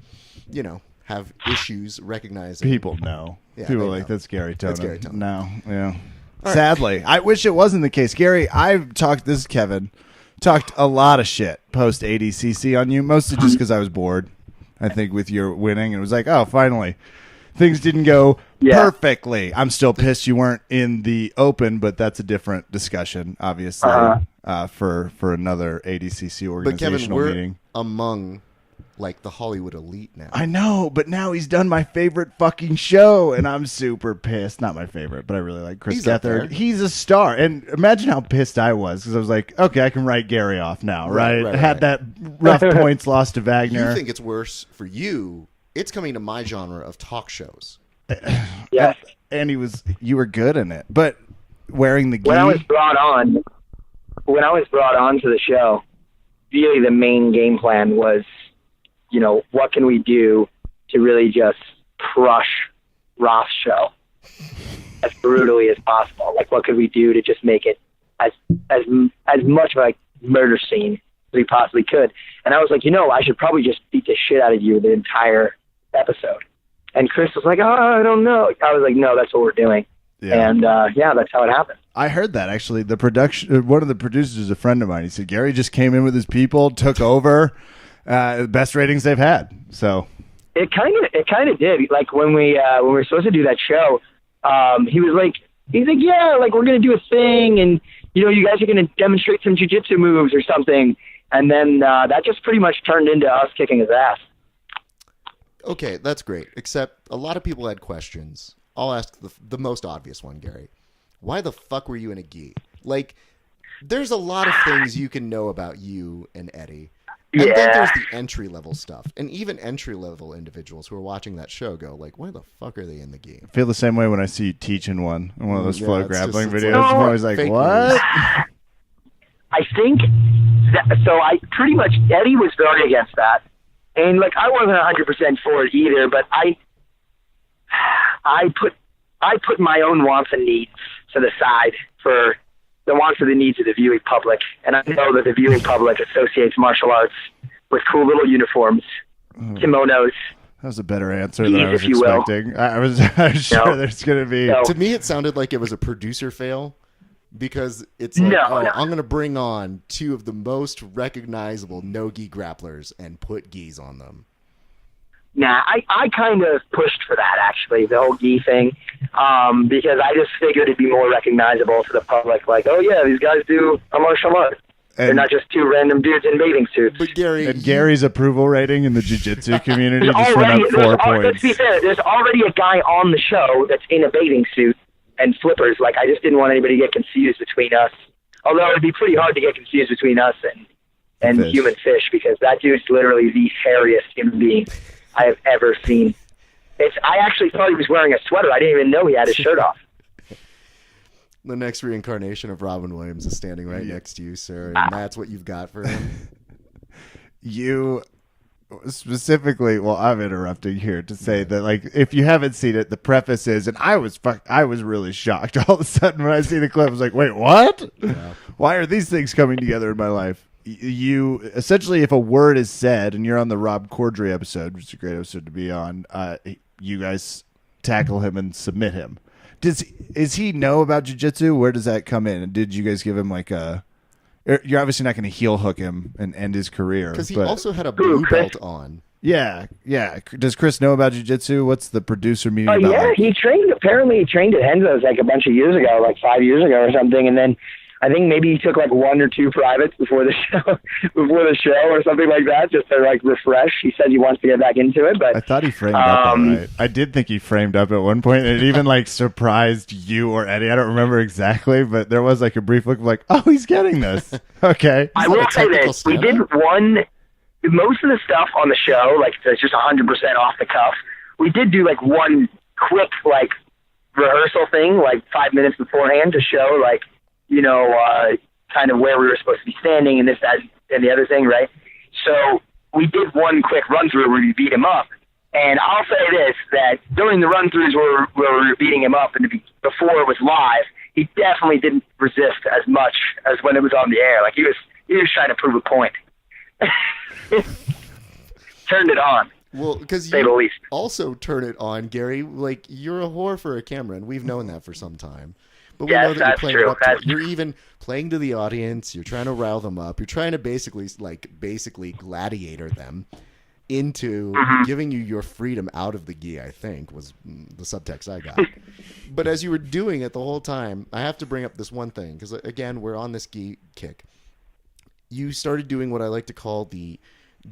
have issues recognizing People know. Yeah, People they like know. that's Garry Tonon. That's Garry Tonon. No, yeah. right. Sadly, I wish it wasn't the case. Gary, I've talked. This is Kevin. Talked a lot of shit post ADCC on you, mostly just because I was bored. I think with your winning, it was like, oh, finally, things didn't go perfectly. I'm still pissed you weren't in the open, but that's a different discussion, obviously, for another ADCC But organizational Kevin, we're meeting. among like the Hollywood elite now. I know, but now he's done my favorite fucking show, and I'm super pissed. Not my favorite, but I really like Chris He's up Gethard. there. He's a star, and imagine how pissed I was because I was like, okay, I can write Gary off now, right? Right, Had right. that rough points lost to You Wagner. think it's worse for you? It's coming to my genre of talk shows. Yeah. And you were good in it, but wearing the gi. When I was brought on to the show, really the main game plan was, what can we do to really just crush Roth's show as brutally as possible? Like, what could we do to just make it as much of a murder scene as we possibly could? And I was like, I should probably just beat the shit out of you the entire episode. And Chris was like, oh, I don't know. I was like, no, that's what we're doing. Yeah. And that's how it happened. I heard that actually. The production, one of the producers is a friend of mine. He said Gary just came in with his people, took over, best ratings they've had. So it kind of did. Like when we were supposed to do that show, he's like, yeah, like we're gonna do a thing, and you guys are gonna demonstrate some jiu-jitsu moves or something. And then that just pretty much turned into us kicking his ass. Okay, that's great. Except a lot of people had questions. I'll ask the most obvious one, Gary. Why the fuck were you in a gi? Like, there's a lot of things you can know about you and Eddie. And then there's the entry-level stuff. And even entry-level individuals who are watching that show go, like, why the fuck are they in the game? I feel the same way when I see you teaching one of those flow grappling videos. like, I'm always like, what? I think that, so I pretty much, Eddie was very against that. And, like, I wasn't 100% for it either, but I put my own wants and needs to the side for the wants and the needs of the viewing public. And I know that the viewing public associates martial arts with cool little uniforms, kimonos. That was a better answer than I was if you will. expecting. I was sure there's going to be... To me, it sounded like it was a producer fail, because it's like, I'm going to bring on two of the most recognizable no-gi grapplers and put gis on them. Nah, I kind of pushed for that, actually, the whole gi thing, because I just figured it'd be more recognizable to the public, like, oh, yeah, these guys do a martial art. They're not just two random dudes in bathing suits. But Gary's approval rating in the jiu-jitsu community just went up 4 points. Let's be fair, there's already a guy on the show that's in a bathing suit and flippers. Like, I just didn't want anybody to get confused between us. Although it'd be pretty hard to get confused between us and human fish, because that dude's literally the hairiest human being I have ever seen. I actually thought he was wearing a sweater. I didn't even know he had his shirt off. The next reincarnation of Robin Williams is standing right next to you, sir, and that's what you've got for him. You specifically, well, I'm interrupting here to say that, like, if you haven't seen it, the preface is, and I was really shocked all of a sudden when I see the clip. I was like, wait, what? Yeah. Why are these things coming together in my life? You essentially, if a word is said, and you're on the Rob Corddry episode, which is a great episode to be on, you guys tackle him and submit him. Is he know about jiu-jitsu? Where does that come in? And did you guys give him like a... You're obviously not going to heel hook him and end his career. Because he also had a blue belt on. Yeah. Does Chris know about jiu-jitsu? What's the producer meeting about? Yeah, he trained at Henzo's like a bunch of years ago, like 5 years ago or something. And then I think maybe he took like 1 or 2 privates before the show or something like that, just to like refresh. He said he wants to get back into it, but I thought he framed up all right. I did think he framed up at one point, and it even like surprised you or Eddie. I don't remember exactly, but there was like a brief look of like, oh, he's getting this. Okay. I will say this: we did most of the stuff on the show, like it's just 100% off the cuff. We did do like one quick like rehearsal thing, like 5 minutes beforehand, to show like, you know, kind of where we were supposed to be standing and this, that, and the other thing, right? So we did one quick run-through where we beat him up. And I'll say this, that during the run-throughs where we were beating him up and before it was live, he definitely didn't resist as much as when it was on the air. Like, he was trying to prove a point. Turned it on. Well, because you also turn it on, Gary. Like, you're a whore for a camera, and we've known that for some time. But we know that you're playing it up to it. You're even playing to the audience. You're trying to rile them up. You're trying to basically gladiator them into giving you your freedom out of the gi, I think, was the subtext I got. But as you were doing it the whole time, I have to bring up this one thing, because, again, we're on this gi kick. You started doing what I like to call the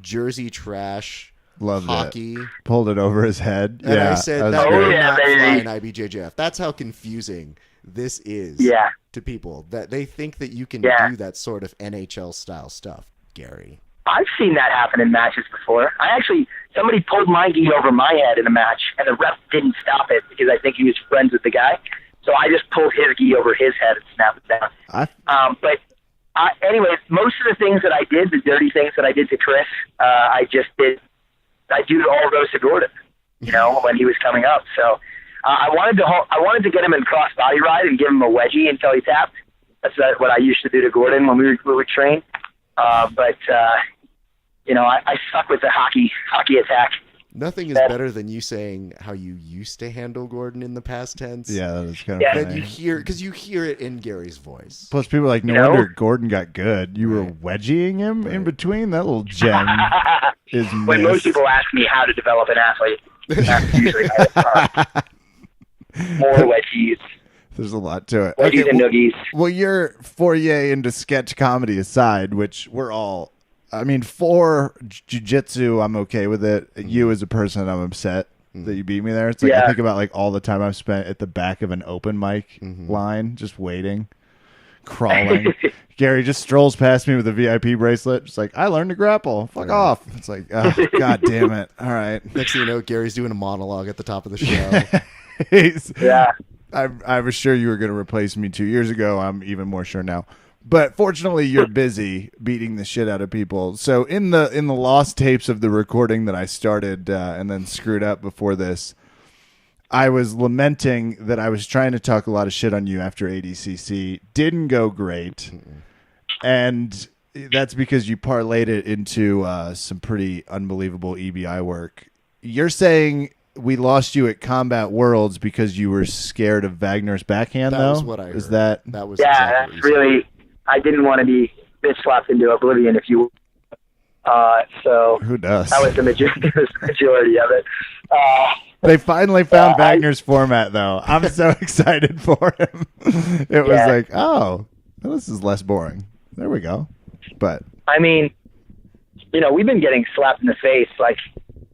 Jersey trash hockey. Pulled it over his head. And I said, that will not fly in IBJJF. That's how confusing this is to people, that they think that you can do that sort of NHL style stuff, Gary. I've seen that happen in matches before. Somebody pulled my gi over my head in a match, and the ref didn't stop it because I think he was friends with the guy. So I just pulled his gi over his head and snapped it down. Anyways, most of the things that I did, the dirty things that I did to Chris, I do all those to Gordon, you know, when he was coming up. So I wanted to get him in cross body ride and give him a wedgie until he tapped. That's what I used to do to Gordon when we would train. You know, I suck with the hockey attack. Nothing is better than you saying how you used to handle Gordon in the past tense. Yeah, that was kind of funny. Because you hear it in Gary's voice. Plus, people are like, no wonder Gordon got good. You were wedgieing him in between? That little gem is missed. When most people ask me how to develop an athlete, that's usually more wedgies. There's a lot to it. Wedgies and noogies. Well, your foray into sketch comedy aside, which we're all... I mean, for jiu-jitsu, I'm okay with it. You as a person, I'm upset that you beat me there. It's like I think about like all the time I've spent at the back of an open mic line just waiting. crawling. Gary just strolls past me with a VIP bracelet. Just like, I learned to grapple. Fuck off. It's like, oh, God damn it. All right. Next thing you know, Gary's doing a monologue at the top of the show. Yeah. I was sure you were going to replace me 2 years ago. I'm even more sure now. But fortunately, you're busy beating the shit out of people. So in the lost tapes of the recording that I started and then screwed up before this, I was lamenting that I was trying to talk a lot of shit on you after ADCC. Didn't go great. And that's because you parlayed it into some pretty unbelievable EBI work. You're saying we lost you at Combat Worlds because you were scared of Wagner's backhand, That though? was what I heard. Is that... That was Yeah, exactly what that's you said. really. I didn't want to be bitch slapped into oblivion, if you will. So Who does? that was the majority of it. They finally found I- Wagner's format, though. I'm so excited for him. It was Yeah. like, oh, well, this is less boring. There we go. But I mean, we've been getting slapped in the face. Like,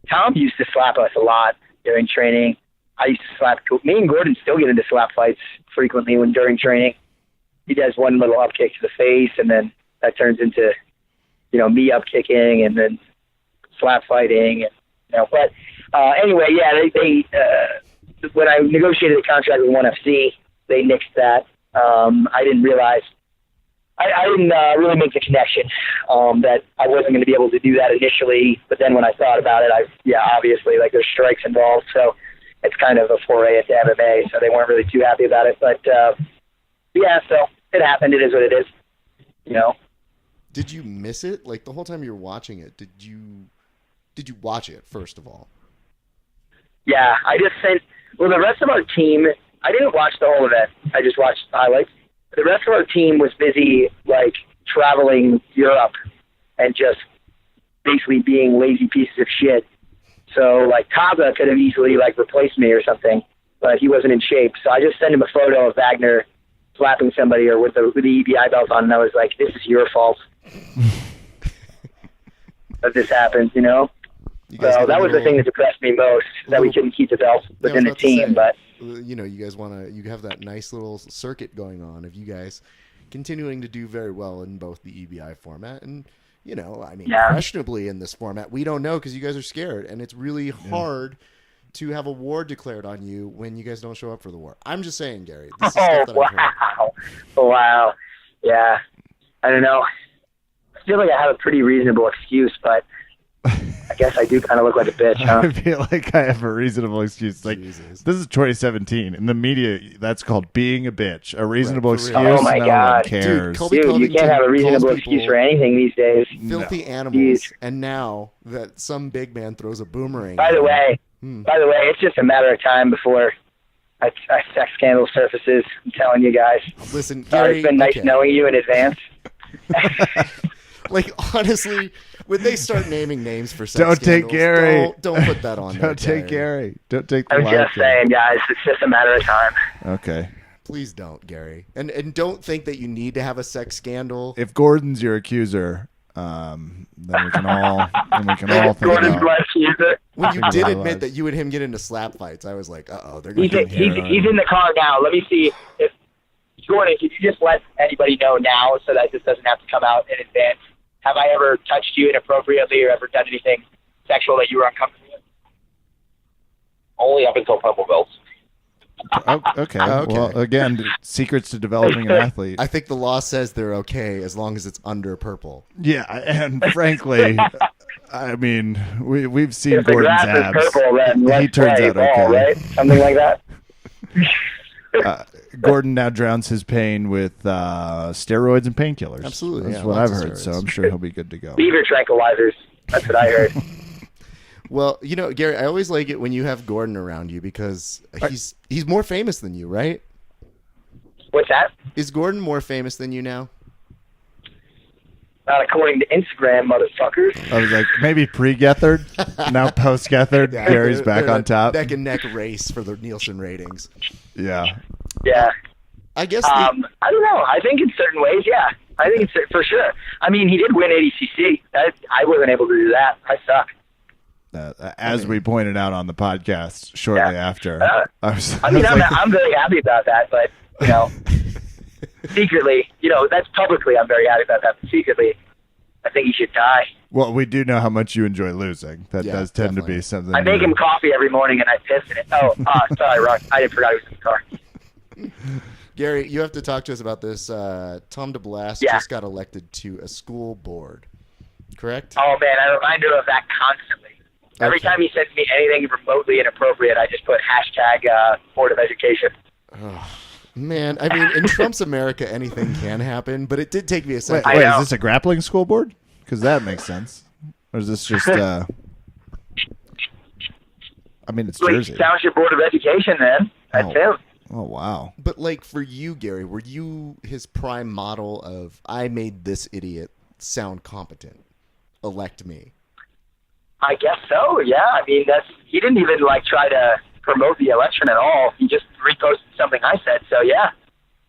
Tom used to slap us a lot during training. I used to slap. Me and Gordon still get into slap fights frequently during training. He does one little up kick to the face, and then that turns into, me up kicking, and then slap fighting. And, but anyway, yeah, they when I negotiated the contract with ONE FC, they nixed that. I didn't realize. I didn't really make the connection that I wasn't going to be able to do that initially. But then when I thought about it, obviously, like, there's strikes involved, so it's kind of a foray into MMA. So they weren't really too happy about it. But yeah, so it happened. It is what it is. Did you miss it? Like, the whole time you were watching it, did you watch it, first of all? Yeah, I just sent. Well, the rest of our team, I didn't watch the whole event. I just watched highlights. The rest of our team was busy, like, traveling Europe and just basically being lazy pieces of shit. So, like, Kaza could have easily, like, replaced me or something, but he wasn't in shape. So I just sent him a photo of Wagner slapping somebody or with the EBI belt on, and I was like, this is your fault that this happened, You guys So had a that was the little- thing that depressed me most, that we couldn't keep the belt Yeah, I within was the about to team. say, But you guys you have that nice little circuit going on of you guys continuing to do very well in both the EBI format and, Yeah. questionably in this format. We don't know because you guys are scared, and it's really hard to have a war declared on you when you guys don't show up for the war. I'm just saying, Gary. This is stuff that I've heard. Wow. Yeah. I don't know. I feel like I have a pretty reasonable excuse, but I guess I do kind of look like a bitch, huh? I feel like I have a reasonable excuse. Like, Jesus. this is 2017. In the media, that's called being a bitch. A reasonable Right, for excuse. real. Oh, my no God. one cares. Colby Dude, you Covington can't have a reasonable calls excuse people for anything these days. filthy No. animals, Jeez. and now that some big man throws a boomerang. By the way, it's just a matter of time before a sex scandal surfaces. I'm telling you guys. Listen, Gary, It's been nice okay. knowing you in advance. Like, honestly, when they start naming names for sex Don't take scandals, Gary. Don't put that on there. Don't take Gary. Don't take the I'm live just saying, guys, it's just a matter of time. Okay. Please don't, Gary. And don't think that you need to have a sex scandal. If Gordon's your accuser, then we can all think Gordon's about. my accuser. When you Figure did out admit lives. that you and him get into slap fights, I was like, uh-oh, they're going He's, to he's in the car now. Let me see if Jordan, could you just let anybody know now so that this doesn't have to come out in advance? Have I ever touched you inappropriately or ever done anything sexual that you were uncomfortable with? Only up until purple belts. Oh, okay. Okay. Well, again, secrets to developing an athlete. I think the law says they're okay as long as it's under purple. Yeah, and frankly, I mean, we've seen If the Gordon's grass is abs. purple, then He let's turns play out ball, okay. right? Something like that. Gordon now drowns his pain with steroids and painkillers. Absolutely, That's yeah, what I've lots of heard. So steroids. I'm sure he'll be good to go. Beaver tranquilizers. That's what I heard. Well, Gary, I always like it when you have Gordon around you because he's more famous than you, right? What's that? Is Gordon more famous than you now? Not according to Instagram, motherfuckers. I was like, maybe pre-Gethard, now post-Gethard. Gary's They're back in on a top. neck and neck race for the Nielsen ratings. Yeah. Yeah. I guess. I don't know. I think in certain ways, yeah. I think it's for sure. I mean, he did win ADCC. I wasn't able to do that. I suck. As we pointed out on the podcast shortly after. I was I mean, like, I'm very happy about that, but secretly, that's publicly I'm very happy about that. But secretly, I think he should die. Well, we do know how much you enjoy losing. That Yeah, does tend definitely. to be something. I make him coffee every morning and I piss in it. Oh, sorry, Ron. I forgot he was in the car. Gary, you have to talk to us about this. Tom DeBlas Yeah. just got elected to a school board, correct? Oh, man, I remind him of that constantly. Every Okay. time he sends me anything remotely inappropriate, I just put hashtag Board of Education. Man, I mean, in Trump's America, anything can happen, but it did take me a Wait, second. I wait, know. is this a grappling school board? Because that makes sense. Or is this just? I mean, it's Like, Jersey. Township Board of Education, man. That's him. Oh wow. But like for you, Gary, were you his prime model of I made this idiot sound competent? Elect me. I guess so, yeah. I mean, he didn't even, try to promote the election at all. He just reposted something I said. So, yeah,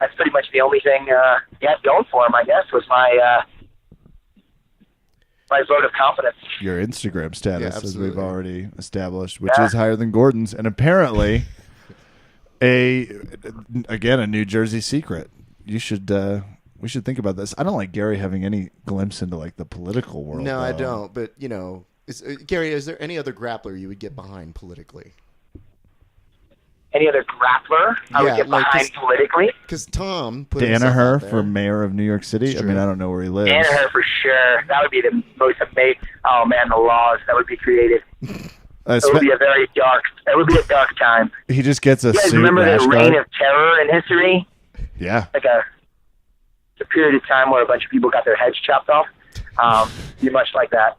that's pretty much the only thing he had going for him, I guess, was my vote of confidence. Your Instagram status, as we've absolutely. already established, which Yeah. is higher than Gordon's, and apparently a New Jersey secret. We should think about this. I don't like Gary having any glimpse into the political world. No, I though. don't. But Gary, is there any other grappler you would get behind politically? Any other grappler I would Yeah, get behind politically? Because Tom put himself Danaher out there. for mayor of New York City. It's I mean, true. I don't know where he lives. Danaher for sure. That would be the most amazing. Oh, man, the laws that would be created. It would be a very dark. It would be a dark time. he just gets a You guys suit. remember rash the reign guard. of terror in history? Yeah. It's a period of time where a bunch of people got their heads chopped off. Be much like that.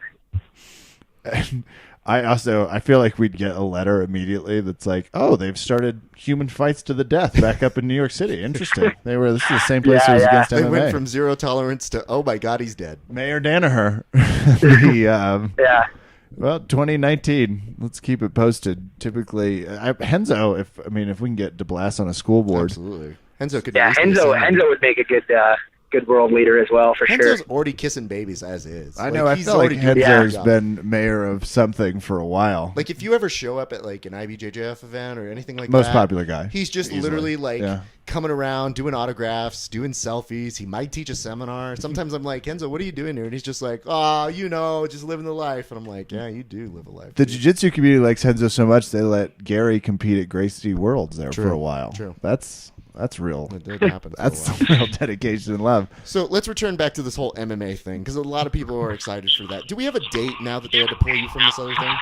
I feel like we'd get a letter immediately that's like, oh, they've started human fights to the death back up in New York City. Interesting. This is the same place Yeah, it was yeah. against They MMA. went from zero tolerance to oh my god, he's dead. Mayor Danaher. Yeah. Well, 2019. Let's keep it posted. Typically, Henzo. If we can get DeBlas on a school board, Absolutely. Henzo could. Yeah, at least be a senator. Henzo would make a good world leader as well, for sure. Henzo's already kissing babies as is. I know. I he's feel like already doing a Henzo's good job. been mayor of something for a while. Like if you ever show up at an IBJJF event or anything like Most that, popular guy. He's just Easily. literally Yeah. coming around, doing autographs, doing selfies. He might teach a seminar. Sometimes I'm like, Henzo, what are you doing here? And he's just like, just living the life. And I'm like, yeah, you do live a life. The dude. jiu-jitsu community likes Henzo so much they let Gary compete at Gracie Worlds there True, for a while. true. That's real. It did happen for a That's while. some real dedication and love. So let's return back to this whole MMA thing because a lot of people are excited for that. Do we have a date now that they had to pull you from this other thing?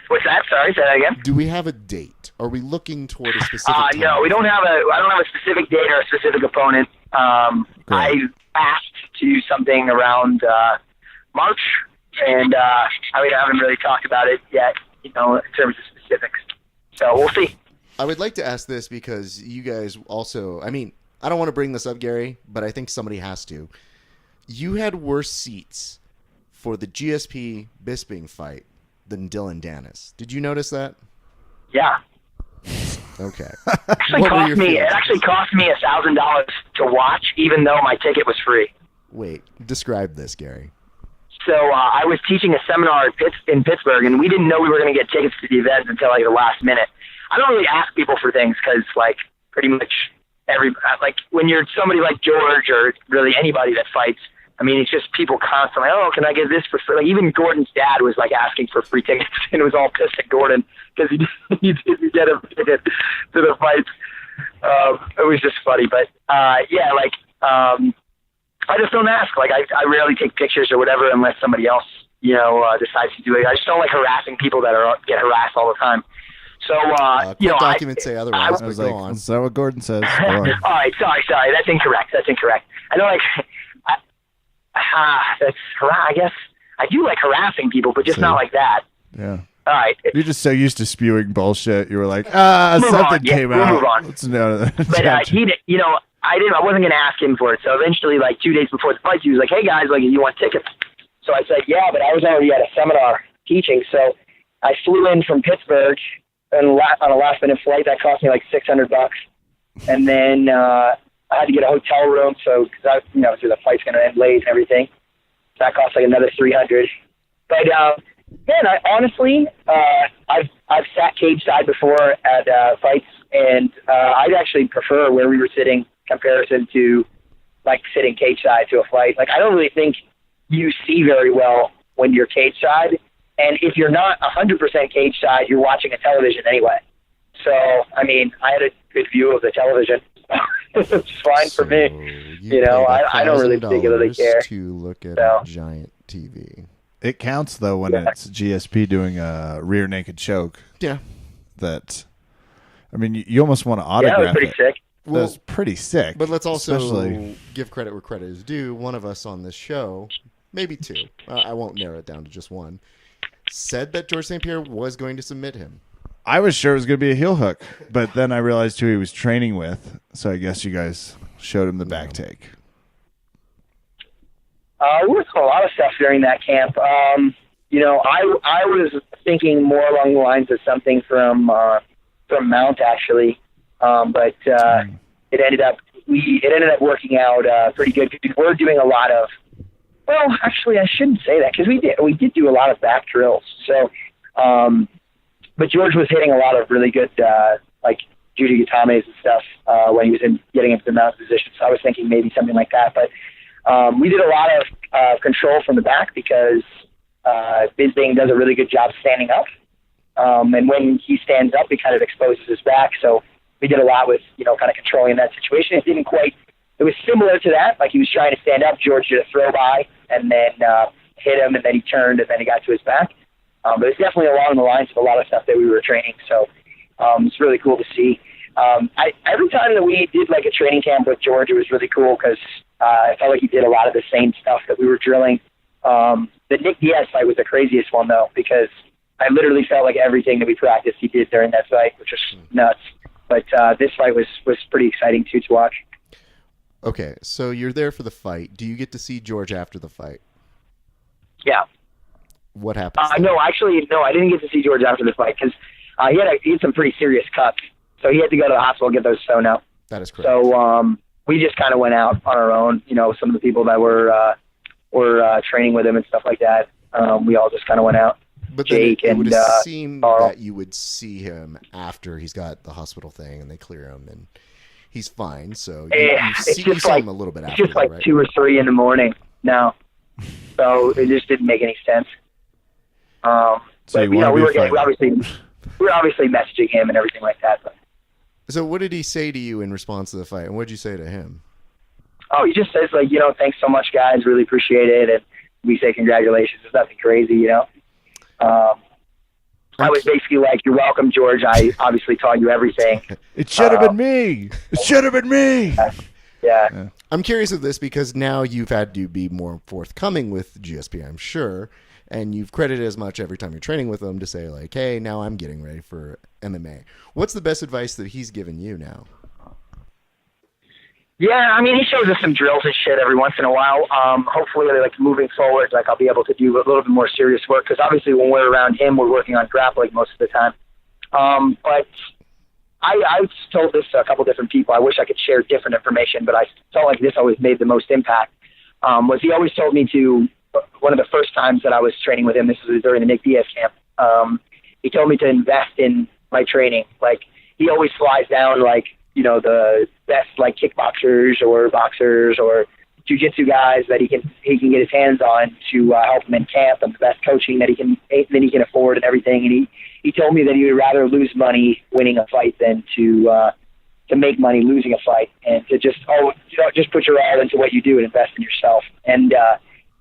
What's that? Sorry, say that again. Do we have a date? Are we looking toward a specific time? No, I don't have a specific date or a specific opponent. I asked to do something around March, and I haven't really talked about it yet, in terms of specifics. So we'll see. I would like to ask this because you guys also, I don't want to bring this up, Gary, but I think somebody has to. You had worse seats for the GSP Bisping fight than Dylan Dennis. Did you notice that? Yeah. Okay. It actually cost me $1,000 to watch, even though my ticket was free. Wait, describe this, Gary. So I was teaching a seminar in Pittsburgh, and we didn't know we were going to get tickets to the event until the last minute. I don't really ask people for things because, pretty much when you're somebody like George or really anybody that fights, it's just people constantly, oh, can I get this for free? Even Gordon's dad was asking for free tickets, and it was all pissed at Gordon because he didn't get a ticket to the fights. It was just funny, but I just don't ask. I rarely take pictures or whatever unless somebody else, decides to do it. I just don't like harassing people that get harassed all the time. So, documents say otherwise, I was but like, go on. is that what Gordon says? Go on. all right, sorry. That's incorrect. I know, I guess I do like harassing people, but just not like that. Yeah. All right. You're just so used to spewing bullshit. You were like, Move on. something Yeah, came we'll out. move on. Let's know that. But I wasn't going to ask him for it. So eventually, 2 days before the fight, he was like, "Hey guys, you want tickets?" So I said, "Yeah," but I was already at a seminar teaching. So I flew in from Pittsburgh on a last-minute flight that cost me $600, and then I had to get a hotel room. So because so the fight's going to end late and everything, so that cost another $300. But man, I honestly, I've sat cage side before at fights, and I'd actually prefer where we were sitting, comparison to like sitting cage side to a fight. Like I don't really think you see very well when you're cage side, and if you're not 100% cage side, you're watching a television anyway. So I mean, I had a good view of the television. It's fine for me. You know, I don't really particularly care to look at a giant TV. It counts though when it's GSP doing a rear naked choke. Yeah, that. I mean, you almost want to autograph it. Yeah, it was pretty sick. Well, that's pretty sick. But let's also give credit where credit is due. One of us on this show, maybe two, I won't narrow it down to just one, said that George St. Pierre was going to submit him. I was sure it was going to be a heel hook, but then I realized who he was training with, so I guess you guys showed him the back take. We worked on a lot of stuff during that camp. You know, I was thinking more along the lines of something from Mount, actually. But it ended up working out pretty good. We're doing a lot of, well, actually, I shouldn't say that because we did do a lot of back drills. So, but George was hitting a lot of really good like Judy Gatames and stuff when he was getting into the mount position. So I was thinking maybe something like that. But we did a lot of control from the back because Bisbing does a really good job standing up. And when he stands up, he kind of exposes his back. So we did a lot with, you know, kind of controlling that situation. It was similar to that. Like he was trying to stand up. George did a throw by and then hit him, and then he turned, and then he got to his back. But it's definitely along the lines of a lot of stuff that we were training. So it's really cool to see. Every time that we did like a training camp with George, it was really cool because I felt like he did a lot of the same stuff that we were drilling. The Nick Diaz fight was the craziest one, though, because I literally felt like everything that we practiced he did during that fight, which was nuts. But this fight was pretty exciting, too, to watch. Okay, so you're there for the fight. Do you get to see George after the fight? Yeah. What happens? No, actually, no, I didn't get to see George after the fight because he had some pretty serious cuts. So he had to go to the hospital and get those sewn up. That is correct. So we just kind of went out on our own. You know, some of the people that were training with him and stuff like that, we all just kind of went out. But Jake it would and seem that you would see him after he's got the hospital thing and they clear him and he's fine. So you saw him a little bit after. It's just like right? 2 or 3 in the morning now, so it just didn't make any sense. So but you know, we were obviously messaging him and everything like that. But. So what did he say to you in response to the fight, and what did you say to him? Oh, he just says like, you know, thanks so much, guys, really appreciate it, and we say congratulations. It's nothing crazy, you know. I was basically like, you're welcome, George. I obviously taught you everything. It should have been me. It should have been me. Yeah. I'm curious of this because now you've had to be more forthcoming with GSP, I'm sure, and you've credited as much every time you're training with them to say like, hey, now I'm getting ready for MMA. What's the best advice that he's given you now? Yeah, I mean, he shows us some drills and shit every once in a while. Hopefully, like moving forward, like I'll be able to do a little bit more serious work because obviously when we're around him, we're working on grappling most of the time. But I've told this to a couple different people. I wish I could share different information, but I felt like this always made the most impact. Was he always told me to, one of the first times that I was training with him, this was during the Nick Diaz camp, he told me to invest in my training. Like, he always flies down, like, you know, the best, like, kickboxers or boxers or jiu-jitsu guys that he can get his hands on to help him in camp, and the best coaching that he can afford and everything. And he told me that he would rather lose money winning a fight than to make money losing a fight, and to just put your all into what you do and invest in yourself. And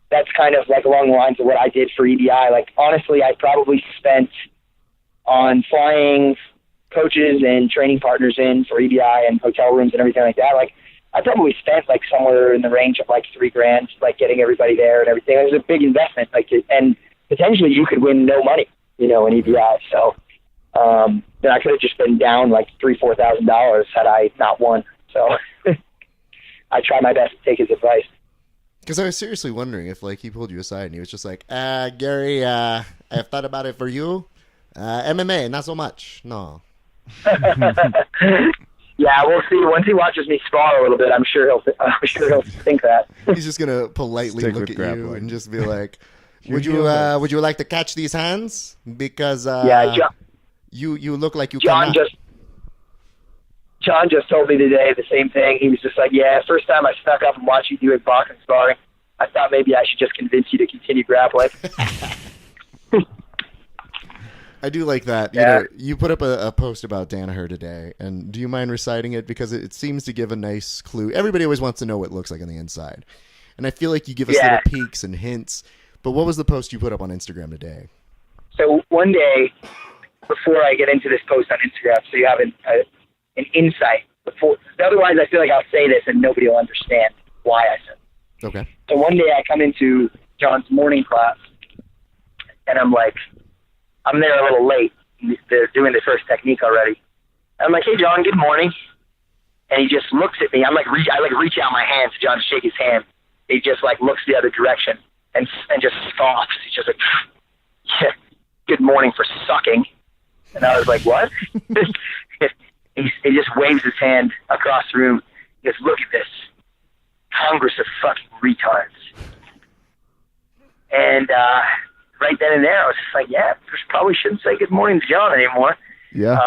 that's kind of like along the lines of what I did for EBI. Like, honestly, I probably spent on flying coaches and training partners in for EBI and hotel rooms and everything like that. Like, I probably spent like somewhere in the range of like $3,000, like getting everybody there and everything. It was a big investment, like, and potentially you could win no money, you know, in EBI. So then I could have just been down like $3,000-$4,000 had I not won. So I tried my best to take his advice. Because I was seriously wondering if, like, he pulled you aside and he was just like, Gary, I've thought about it for you. MMA, not so much. No. Yeah, we'll see. Once he watches me spar a little bit, I'm sure he'll think that. He's just gonna politely look at grappling. you and just be like, "Would you like to catch these hands? Because yeah, you look like you John cannot." John just told me today the same thing. He was just like, yeah, first time I snuck up and watched you doing boxing sparring, I thought maybe I should just convince you to continue grappling. I do like that. Yeah. You know, you put up a post about Danaher today, and do you mind reciting it? Because it seems to give a nice clue. Everybody always wants to know what it looks like on the inside. And I feel like you give us little peeks and hints. But what was the post you put up on Instagram today? So one day, before I get into this post on Instagram, so you have an insight. Otherwise, I feel like I'll say this and nobody will understand why I said it. Okay. So one day I come into John's morning class, and I'm like, I'm there a little late. They're doing the first technique already. I'm like, hey, John, good morning. And he just looks at me. I reach out my hand to John to shake his hand. He just like looks the other direction and just scoffs. He's just like, yeah, good morning for sucking. And I was like, what? he just waves his hand across the room. He goes, look at this. Congress of fucking retards. And right then and there, I was just like, yeah, probably shouldn't say good morning to John anymore. Yeah.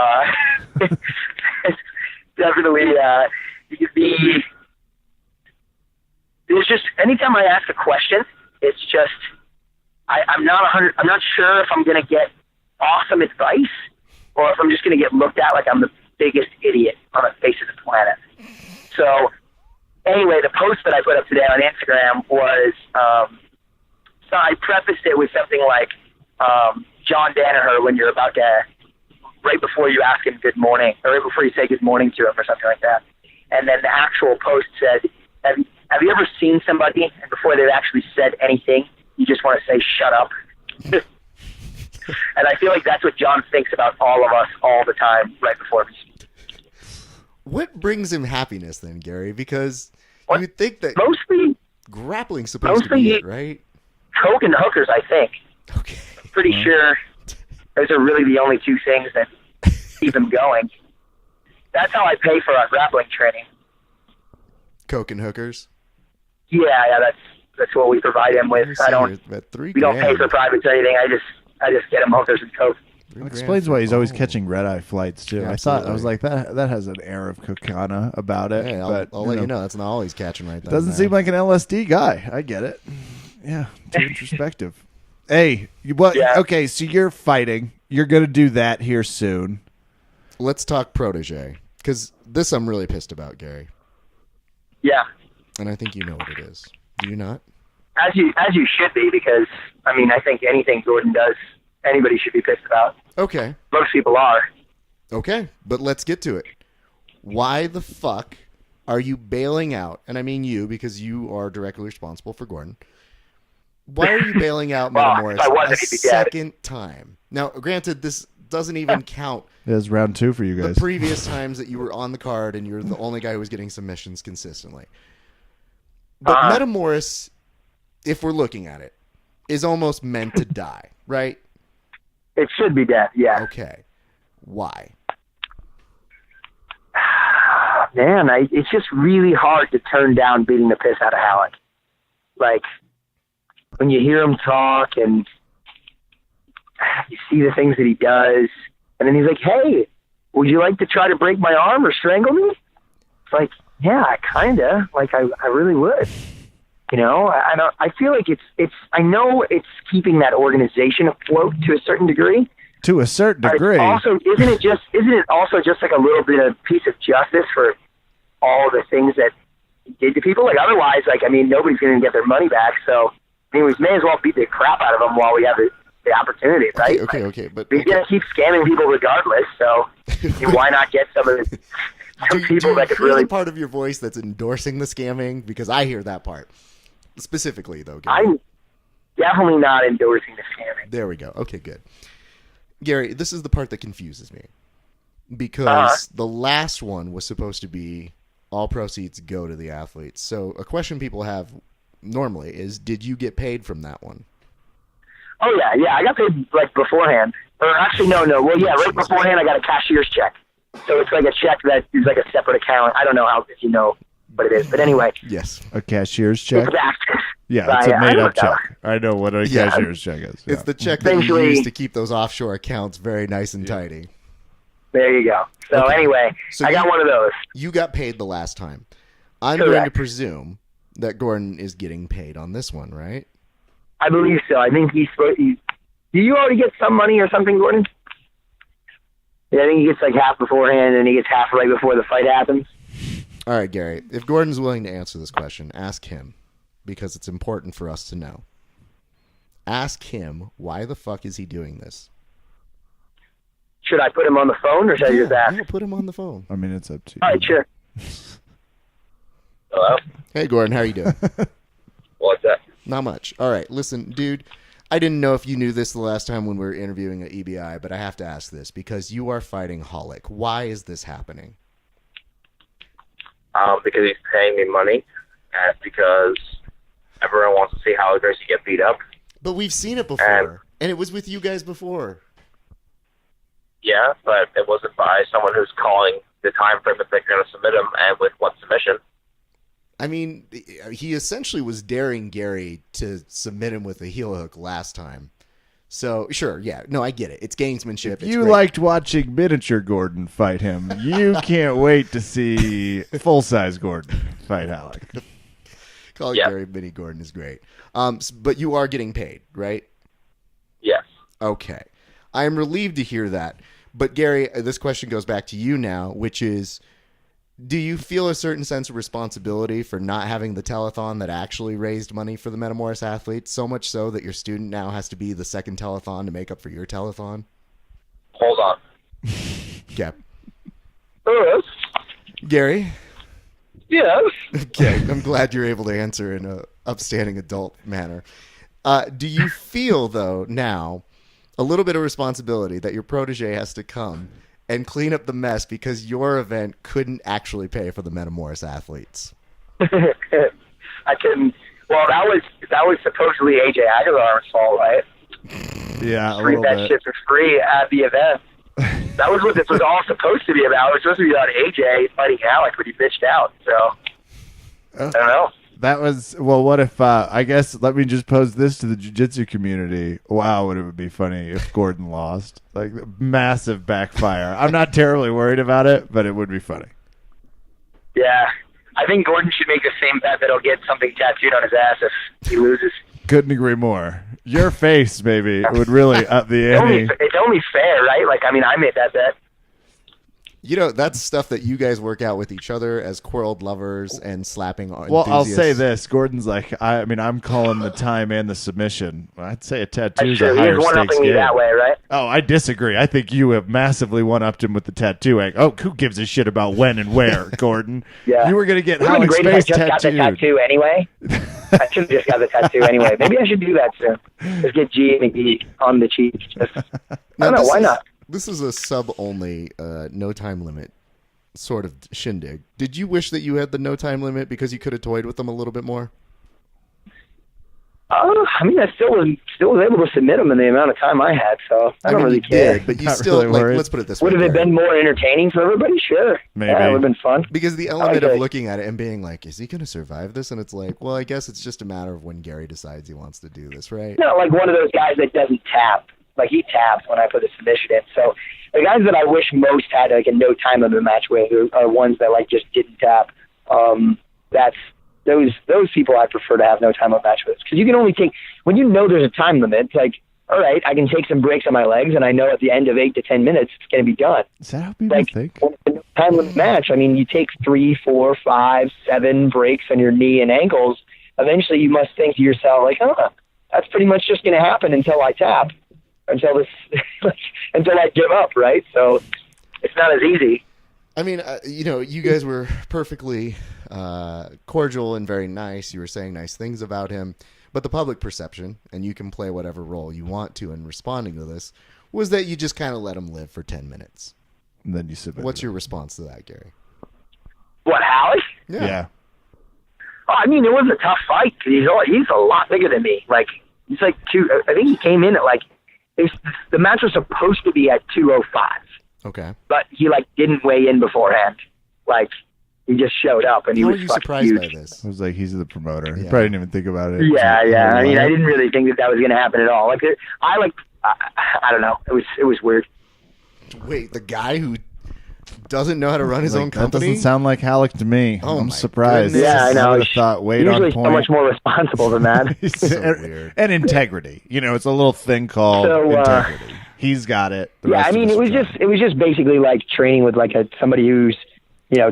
Definitely, you could be. There's just anytime I ask a question, it's just I'm not sure if I'm gonna get awesome advice or if I'm just gonna get looked at like I'm the biggest idiot on the face of the planet. So anyway, the post that I put up today on Instagram was. So I prefaced it with something like John Danaher when you're about to, right before you ask him good morning, or right before you say good morning to him or something like that. And then the actual post said, have you ever seen somebody and before they've actually said anything, you just want to say, shut up? And I feel like that's what John thinks about all of us all the time right before we speak. What brings him happiness then, Gary? Because you would think that mostly grappling's supposed to be it, right? Coke and hookers, I think. Okay. I'm pretty sure those are really the only two things that keep him going. That's how I pay for our grappling training. Coke and hookers? Yeah, that's what we provide him with. We don't pay for privates or anything. I just get him hookers and Coke. That explains why he's always catching red-eye flights, too. Yeah, I was like, that has an air of Kokana about it. Hey, I'll let you know. That's not all he's catching right there. Doesn't seem like an LSD guy. I get it. Yeah, too introspective. Hey, okay, so you're fighting. You're going to do that here soon. Let's talk protege, because this I'm really pissed about, Gary. Yeah. And I think you know what it is. Do you not? As you should be, because, I mean, I think anything Jordan does, anybody should be pissed about. Okay. Most people are. Okay, but let's get to it. Why the fuck are you bailing out? And I mean you, because you are directly responsible for Gordon. Why are you bailing out Metamoris a second time? Now, granted, this doesn't even count. It was round 2 for you guys. The previous times that you were on the card and you're the only guy who was getting submissions consistently. But Metamoris, if we're looking at it, is almost meant to die, right? It should be dead, yeah. Okay. Why? Man, it's just really hard to turn down beating the piss out of Halleck. Like, when you hear him talk and you see the things that he does, and then he's like, hey, would you like to try to break my arm or strangle me? It's like, yeah, kinda. Like, I really would. You know, I feel like I know it's keeping that organization afloat to a certain degree. To a certain degree. Also, isn't it also just like a little bit of piece of justice for all the things that he did to people? Like, otherwise, like, I mean, nobody's going to get their money back, so I mean, we may as well beat the crap out of them while we have the opportunity, right? Okay. But he's going to keep scamming people regardless, so why not get some people that could really... the part of your voice that's endorsing the scamming? Because I hear that part. Specifically, though, Gary. I'm definitely not endorsing the scamming. There we go. Okay, good. Gary, this is the part that confuses me. Because the last one was supposed to be all proceeds go to the athletes. So a question people have normally is, did you get paid from that one? Oh, yeah. I got paid, like, beforehand. Or actually, no. Well, yeah, right beforehand I got a cashier's check. So it's like a check that is like a separate account. I don't know if you know what it is. But anyway. Yes. A cashier's check? Exactly. Yeah, it's a made-up check. I know what a cashier's check is. It's the check that you use to keep those offshore accounts very nice and tidy. There you go. So Okay. anyway, So I got one of those. You got paid the last time. I'm Correct. going to presume that Gordon is getting paid on this one, right? I believe so. I think he's supposed. Do you already get some money or something, Gordon? Yeah, I think he gets like half beforehand, and he gets half right before the fight happens. All right, Gary. If Gordon's willing to answer this question, ask him, because it's important for us to know. Ask him, why the fuck is he doing this? Should I put him on the phone, or should I just ask? Yeah, put him on the phone. I mean, it's up to you. All right, sure. Hello? Hey, Gordon, how are you doing? What's that? Not much. All right, listen, dude. I didn't know if you knew this the last time when we were interviewing at EBI, but I have to ask this because you are fighting Holic. Why is this happening? Because he's paying me money, and because everyone wants to see how Gracie get beat up. But we've seen it before, and it was with you guys before. Yeah, but it wasn't by someone who's calling the time frame that they're going to submit him and with what submission. I mean, he essentially was daring Gary to submit him with a heel hook last time. So, sure, yeah. No, I get it. It's gamesmanship. It's You great. liked watching miniature Gordon fight him. You can't wait to see full-size Gordon fight Alec. Calling Yeah. Gary Mini Gordon is great. But you are getting paid, right? Yes. Okay. I am relieved to hear that. But, Gary, this question goes back to you now, which is, do you feel a certain sense of responsibility for not having the telethon that actually raised money for the Metamoris athletes, so much so that your student now has to be the second telethon to make up for your telethon? Hold on. Yeah. Yes. Gary? Yes. Okay, I'm glad you're able to answer in a upstanding adult manner. Do you feel, though, now, a little bit of responsibility that your protege has to come and clean up the mess because your event couldn't actually pay for the Metamoris athletes? I couldn't. Well, that was supposedly AJ Aguilar's fault, right? Yeah, a Bring little that bit. shit for free at the event. That was what this was all supposed to be about. It was supposed to be about AJ fighting Alec, but he bitched out. So I don't know. That was, well, what if, I guess, let me just pose this to the jiu-jitsu community. Wow, would it be funny if Gordon lost? Like, massive backfire. I'm not terribly worried about it, but it would be funny. Yeah, I think Gordon should make the same bet that he'll get something tattooed on his ass if he loses. Couldn't agree more. Your face, maybe, would really up the ante. It's only fair, right? Like, I mean, I made that bet. You know, that's stuff that you guys work out with each other as quarreled lovers and slapping enthusiasts. Well, I'll say this. Gordon's like, I mean, I'm calling the time and the submission. I'd say a tattoo's Sure, a he higher is stakes one-upping me game. that way, right? Oh, I disagree. I think you have massively one-upped him with the tattooing. Oh, who gives a shit about when and where, Gordon? Yeah. You were going to get It would have been Alex great if I face just got the tattooed. tattoo anyway. I should have just got the tattoo anyway. Maybe I should do that soon. Just get G and McGee on the cheek. Just, I don't know. Why not? This is a sub-only, no time limit sort of shindig. Did you wish that you had the no time limit because you could have toyed with them a little bit more? I mean, I still was able to submit them in the amount of time I had, so I don't mean, really you care. did, but you Not still, really like, worried. let's put it this way. Would have it Gary. been more entertaining for everybody? Sure. Maybe. Yeah, it would have been fun. Because the element Okay. of looking at it and being like, is he going to survive this? And it's like, well, I guess it's just a matter of when Gary decides he wants to do this, right? Not like one of those guys that doesn't tap. Like, he taps when I put a submission in. So the guys that I wish most had like a no time limit match with are ones that like just didn't tap. That's those people I prefer to have no time limit match with, because you can only take when you know there's a time limit. It's like, all right, I can take some breaks on my legs, and I know at the end of 8 to 10 minutes it's going to be done. Is that how people Like think? when it's a no time limit match, I mean, you take 3, 4, 5, 7 breaks on your knee and ankles. Eventually, you must think to yourself, like, that's pretty much just going to happen until I tap. Until I give up, right? So it's not as easy. I mean, you guys were perfectly cordial and very nice. You were saying nice things about him. But the public perception, and you can play whatever role you want to in responding to this, was that you just kind of let him live for 10 minutes. And then you submit. What's your response to that, Gary? What, Hallie? Yeah. Oh, I mean, it was a tough fight. He's a lot bigger than me. Like, he's like I think he came in at like, the match was supposed to be at 205, Okay. but he like didn't weigh in beforehand. Like, he just showed up and he How was are you fucking surprised huge. by this? I was like, he's the promoter. He Yeah. probably didn't even think about it. Yeah. I mean, I What? didn't really think that was going to happen at all. Like, I don't know. It was weird. Wait, the guy who doesn't know how to run his own That company? doesn't sound like Halleck to me. Oh I'm my surprised. goodness. Yeah, I know. would have thought weight Usually on so point. much more responsible than that. So and, weird. and integrity. It's a little thing called So, integrity. He's got it. The Yeah, rest I of mean, us it was just basically like training with like somebody who's,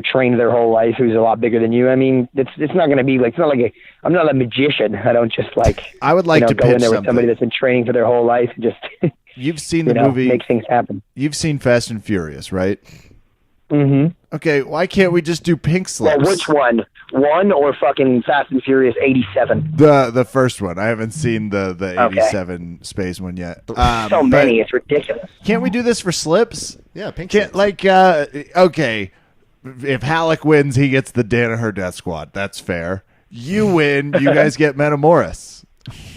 trained their whole life, who's a lot bigger than you. I mean, it's not going to be like, it's not like I'm not a magician. I don't just like, I would like to go in pitch there with something. somebody that's been training for their whole life and just, You've seen the movie. make things happen. You've seen Fast and Furious, right? Mm-hmm. Okay, why can't we just do pink Well, slips? which one? One or fucking Fast and Furious 87? The first one. I haven't seen the Okay. 87 space one yet. So many, it's ridiculous. Can't we do this for slips? Yeah, pink Can't slips. okay. If Halleck wins, he gets the Danaher Death Squad. That's fair. You win, you guys get Metamoris.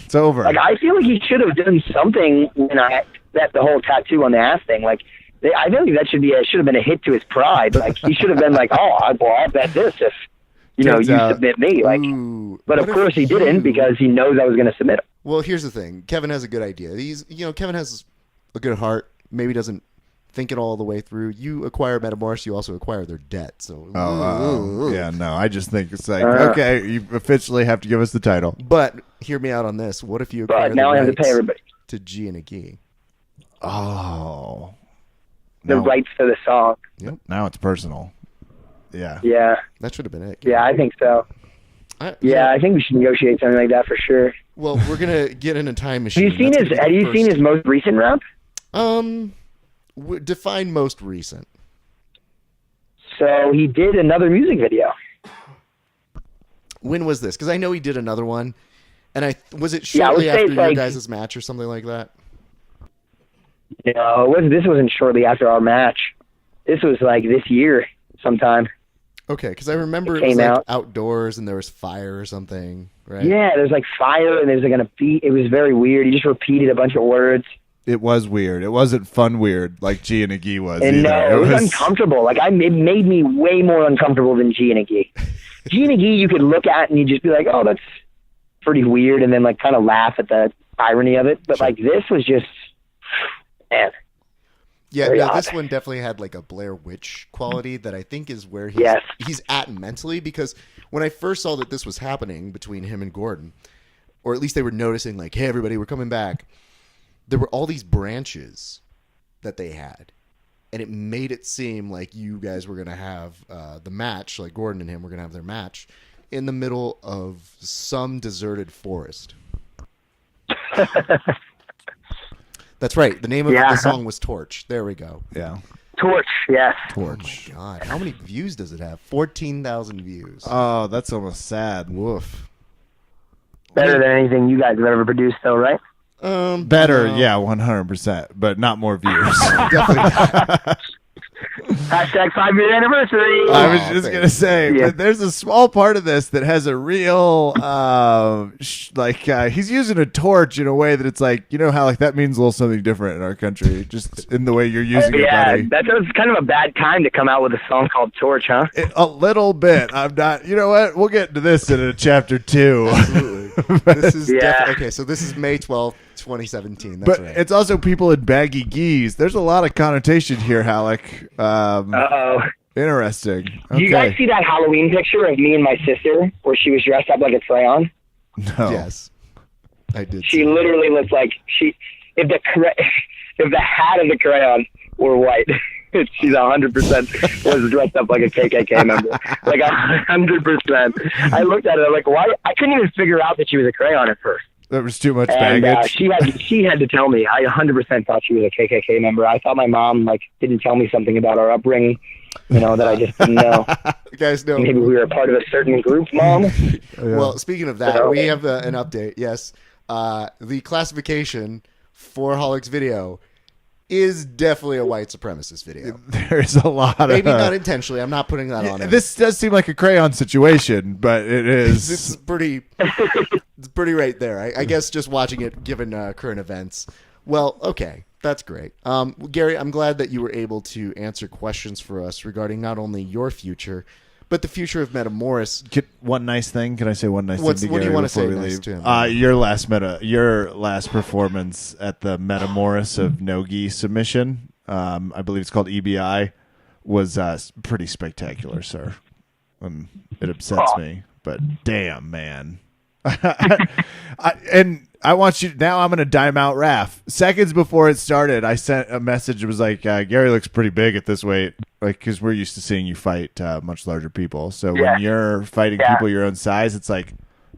It's over. Like, I feel like he should have done something when the whole tattoo on the ass thing. Like, I feel like that should have been a hit to his pride. Like, he should have been like, oh, I'll bet this if, Turns you out- submit me. Like, Ooh, but of what if course he didn't because he knows I was going to submit him. Well, here's the thing. Kevin has a good idea. Kevin has a good heart. Maybe doesn't think it all the way through. You acquire Metamoris, you also acquire their debt. So, Yeah, no, I just think it's like, okay, you officially have to give us the title. But hear me out on this. What if you acquire But now I the have to pay rights everybody to G and a G? Oh. the No, rights to the song. now it's personal. Yeah. Yeah. That should have been it. Yeah, I think so. Yeah, I think we should negotiate something like that for sure. Well, we're gonna get in a time Have machine. you seen his most recent rap? Define most recent. So he did another music video. When was this? Because I know he did another one, and was it Yeah, I would shortly say after it's your like- guys' match or something like that? No, this wasn't shortly after our match. This was like this year sometime. Okay, because I remember It it was came like out. outdoors and there was fire or something, right? Yeah, there's like fire and there's like a beat. It was very weird. He just repeated a bunch of words. It was weird. It wasn't fun weird like G and a G was. And either. it was uncomfortable. Like it made me way more uncomfortable than G and a G. G and a G you could look at and you'd just be like, oh, that's pretty weird, and then like kind of laugh at the irony of it. But like this was just, man. Yeah, Very no, odd. this one definitely had like a Blair Witch quality that I think is where Yes. he's at mentally, because when I first saw that this was happening between him and Gordon, or at least they were noticing like, hey, everybody, we're coming back, there were all these branches that they had. And it made it seem like you guys were going to have the match, like Gordon and him were going to have their match in the middle of some deserted forest. That's right. The name of Yeah. the song was Torch. There we go. Yeah. Torch, yes. Torch. God, how many views does it have? 14,000 views. Oh, that's almost sad. Woof. Better than anything you guys have ever produced, though, right? Better, yeah, 100%, but not more views. Definitely. Hashtag 5-year anniversary. I was just gonna say, Yeah. but there's a small part of this that has a real, he's using a torch in a way that it's like, you know how like that means a little something different in our country, just in the way you're using it, Yeah, buddy. that was kind of a bad time to come out with a song called Torch, huh? A little bit. I'm not. You know what? We'll get into this in a chapter 2. Absolutely. This is Yeah. okay, so this is May 12th, 2017. That's But right. it's also people in baggy geese. There's a lot of connotation here, Halleck. Uh-oh. Interesting. Do you guys Okay. see that Halloween picture of me and my sister where she was dressed up like a crayon? No. Yes. I did. She see that. literally looked like if the hat of the crayon were white, she's 100% was dressed up like a KKK member. Like 100%. I looked at it, I'm like, why? I couldn't even figure out that she was a crayon at first. There was too much And baggage. she had to tell me. I 100% thought she was a KKK member. I thought my mom didn't tell me something about our upbringing, that I just didn't know. You guys know. Maybe we were a part of a certain group, Mom. Well, speaking of that, So- we have an update. Yes. The classification for Hollick's video is definitely a white supremacist video. There's a lot of. Maybe not intentionally. I'm not putting that on him. This does seem like a crayon situation, but it is. This is pretty. It's pretty right there. I guess just watching it, given current events. Well, okay, that's great. Gary, I'm glad that you were able to answer questions for us regarding not only your future, but the future of Metamoris. One nice thing. Can I say one nice What thing to do you Gary wanna before say we nice leave? to him? Your last performance at the Metamoris of Nogi submission. I believe it's called EBI, was pretty spectacular, sir. It upsets me, but damn, man. I want you now. I'm going to dime out Raph. Seconds before it started, I sent a message. It was like, Gary looks pretty big at this weight, like, because we're used to seeing you fight much larger people. So when you're fighting people your own size, it's like,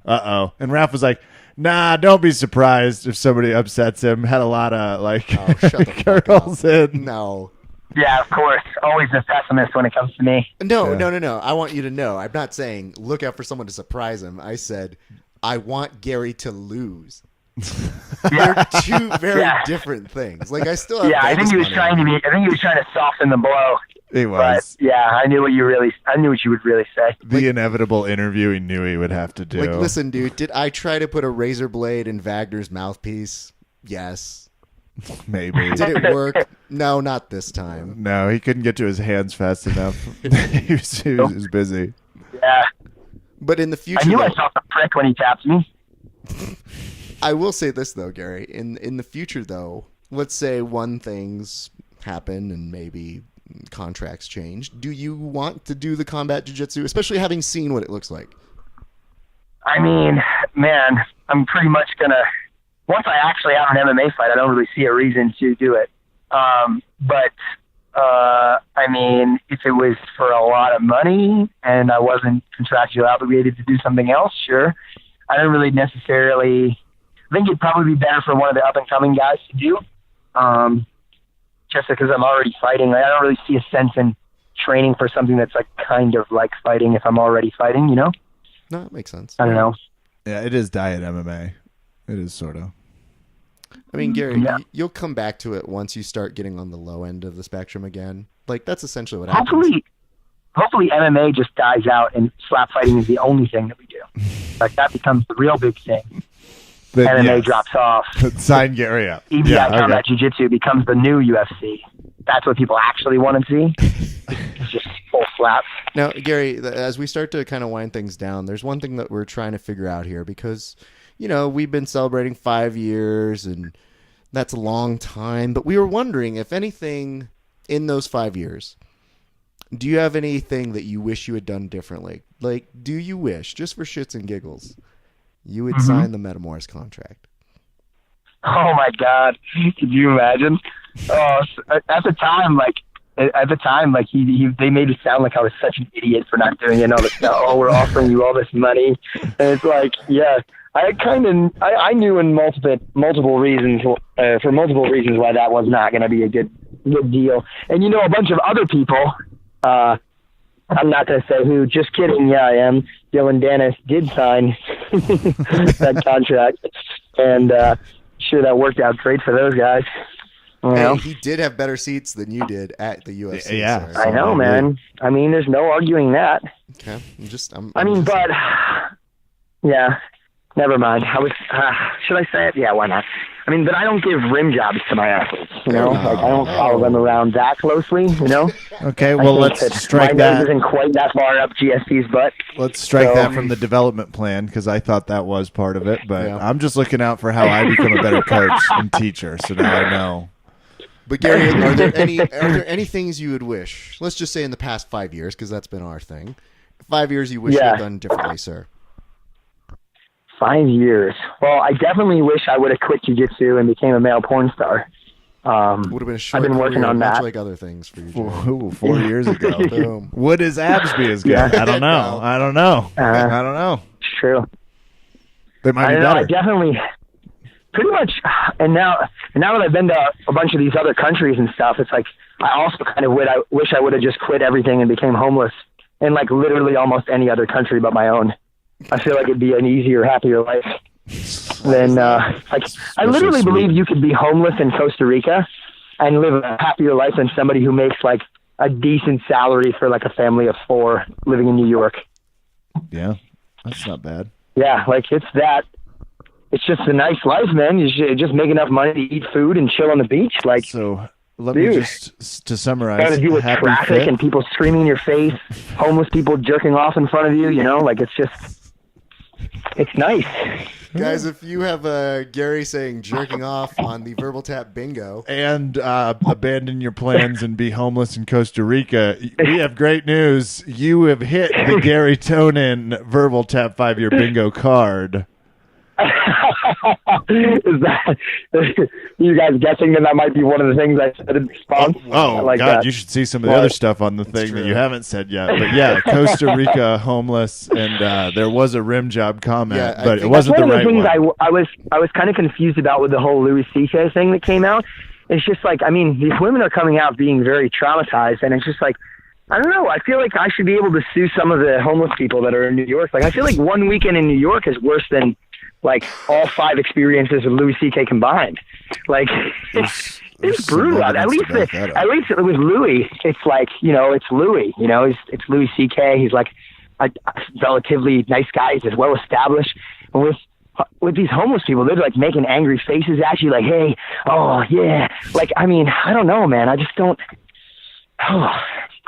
uh-oh. And Raph was like, nah, don't be surprised if somebody upsets him. Had a lot of shut the girls in. No. Yeah, of course. Always a pessimist when it comes to me. No. I want you to know. I'm not saying look out for someone to surprise him. I said I want Gary to lose. They're two very different things. Like I still have I think he was trying to soften the blow. He was. But I knew what you would really say. The inevitable interview he knew he would have to do. Like, listen, dude, did I try to put a razor blade in Wagner's mouthpiece? Yes. Maybe. Did it work? No, not this time. No, he couldn't get to his hands fast enough. he was busy. Yeah. But in the future, I knew I saw the prick when he tapped me. I will say this though, Gary. In the future, though, let's say one thing's happen and maybe contracts change. Do you want to do the combat jiu-jitsu, especially having seen what it looks like? I mean, man, I'm pretty much gonna. Once I actually have an MMA fight, I don't really see a reason to do it. I mean, if it was for a lot of money and I wasn't contractually obligated to do something else, sure. I don't really necessarily. I think it'd probably be better for one of the up-and-coming guys to do, just because I'm already fighting. I don't really see a sense in training for something that's like kind of like fighting if I'm already fighting, you know? No, that makes sense. I don't know. Yeah, it is diet MMA. It is sort of. I mean, Gary, you'll come back to it once you start getting on the low end of the spectrum again. Like, that's essentially what happens. Hopefully MMA just dies out and slap fighting is the only thing that we do. Like, that becomes the real big thing. MMA drops off. Sign Gary up. EBI Combat Jiu-Jitsu becomes the new UFC. That's what people actually want to see. It's just full slap. Now, Gary, as we start to kind of wind things down, there's one thing that we're trying to figure out here because, you know, we've been celebrating 5 years and that's a long time, but we were wondering if anything in those 5 years, do you have anything that you wish you had done differently? Like, do you wish, just for shits and giggles, you would sign the Metamoris contract? Oh my God! Could you imagine? Oh, at the time, they made it sound like I was such an idiot for not doing it and all this stuff. Oh, we're offering you all this money, and it's like, yeah, I knew in multiple reasons for multiple reasons why that was not going to be a good deal. And you know, a bunch of other people. I'm not going to say who. Just kidding. Yeah, I am. Dylan Dennis did sign that contract, and sure, that worked out great for those guys. Hey, he did have better seats than you did at the UFC. Yeah, I know, man. I mean, there's no arguing that. Okay, yeah. Never mind. I was. Should I say it? Yeah, why not? I mean, but I don't give rim jobs to my athletes. You know, like I don't follow them around that closely. You know. Okay, well, let's strike that. My that. nose isn't quite that far up GSP's butt. Let's strike that from the development plan because I thought that was part of it. But I'm just looking out for how I become a better coach and teacher. So now I know. But Gary, are there any things you would wish? Let's just say in the past 5 years, because that's been our thing. 5 years you wish you had done differently, sir. 5 years. Well, I definitely wish I would have quit jiu-jitsu and became a male porn star. Would have been a short I've been working career, on much that. like other things for you. Ooh, 4 years ago. Boom. Would his abs be as good? I don't know. I don't know. It's true. They might be better. I definitely, pretty much. And now that I've been to a bunch of these other countries and stuff, it's like I also kind of wish I would have just quit everything and became homeless in like literally almost any other country but my own. I feel like it'd be an easier, happier life than I literally believe you could be homeless in Costa Rica and live a happier life than somebody who makes like a decent salary for like a family of 4 living in New York. Yeah, that's not bad. Yeah, like it's just a nice life, man. You should just make enough money to eat food and chill on the beach. Like, so let me just to summarize. Got to deal with traffic and people screaming in your face, homeless people jerking off in front of you. You know, like it's just it's nice. Guys, if you have Gary saying jerking off on the Verbal Tap bingo. And abandon your plans and be homeless in Costa Rica, we have great news. You have hit the Garry Tonon Verbal Tap 5-year bingo card. Is that you guys guessing that might be one of the things I said in response? Oh, I like God, that. you should see some of the other stuff on the thing that you haven't said yet. But yeah, Costa Rica, homeless, and there was a rim job comment, Yeah, but it wasn't the right one. I was kind of confused about with the whole Louis C.K. thing that came out. It's just like, I mean, these women are coming out being very traumatized, and it's just like, I don't know. I feel like I should be able to sue some of the homeless people that are in New York. Like, I feel like one weekend in New York is worse than like all 5 experiences of Louis C.K. combined. Like, it's brutal. At least with Louis, it's like, you know, it's Louis. You know, it's Louis C.K. He's like a relatively nice guy. He's well established. And with these homeless people, they're like making angry faces at you, like, "Hey, oh yeah." Like, I mean, I don't know, man. I just don't.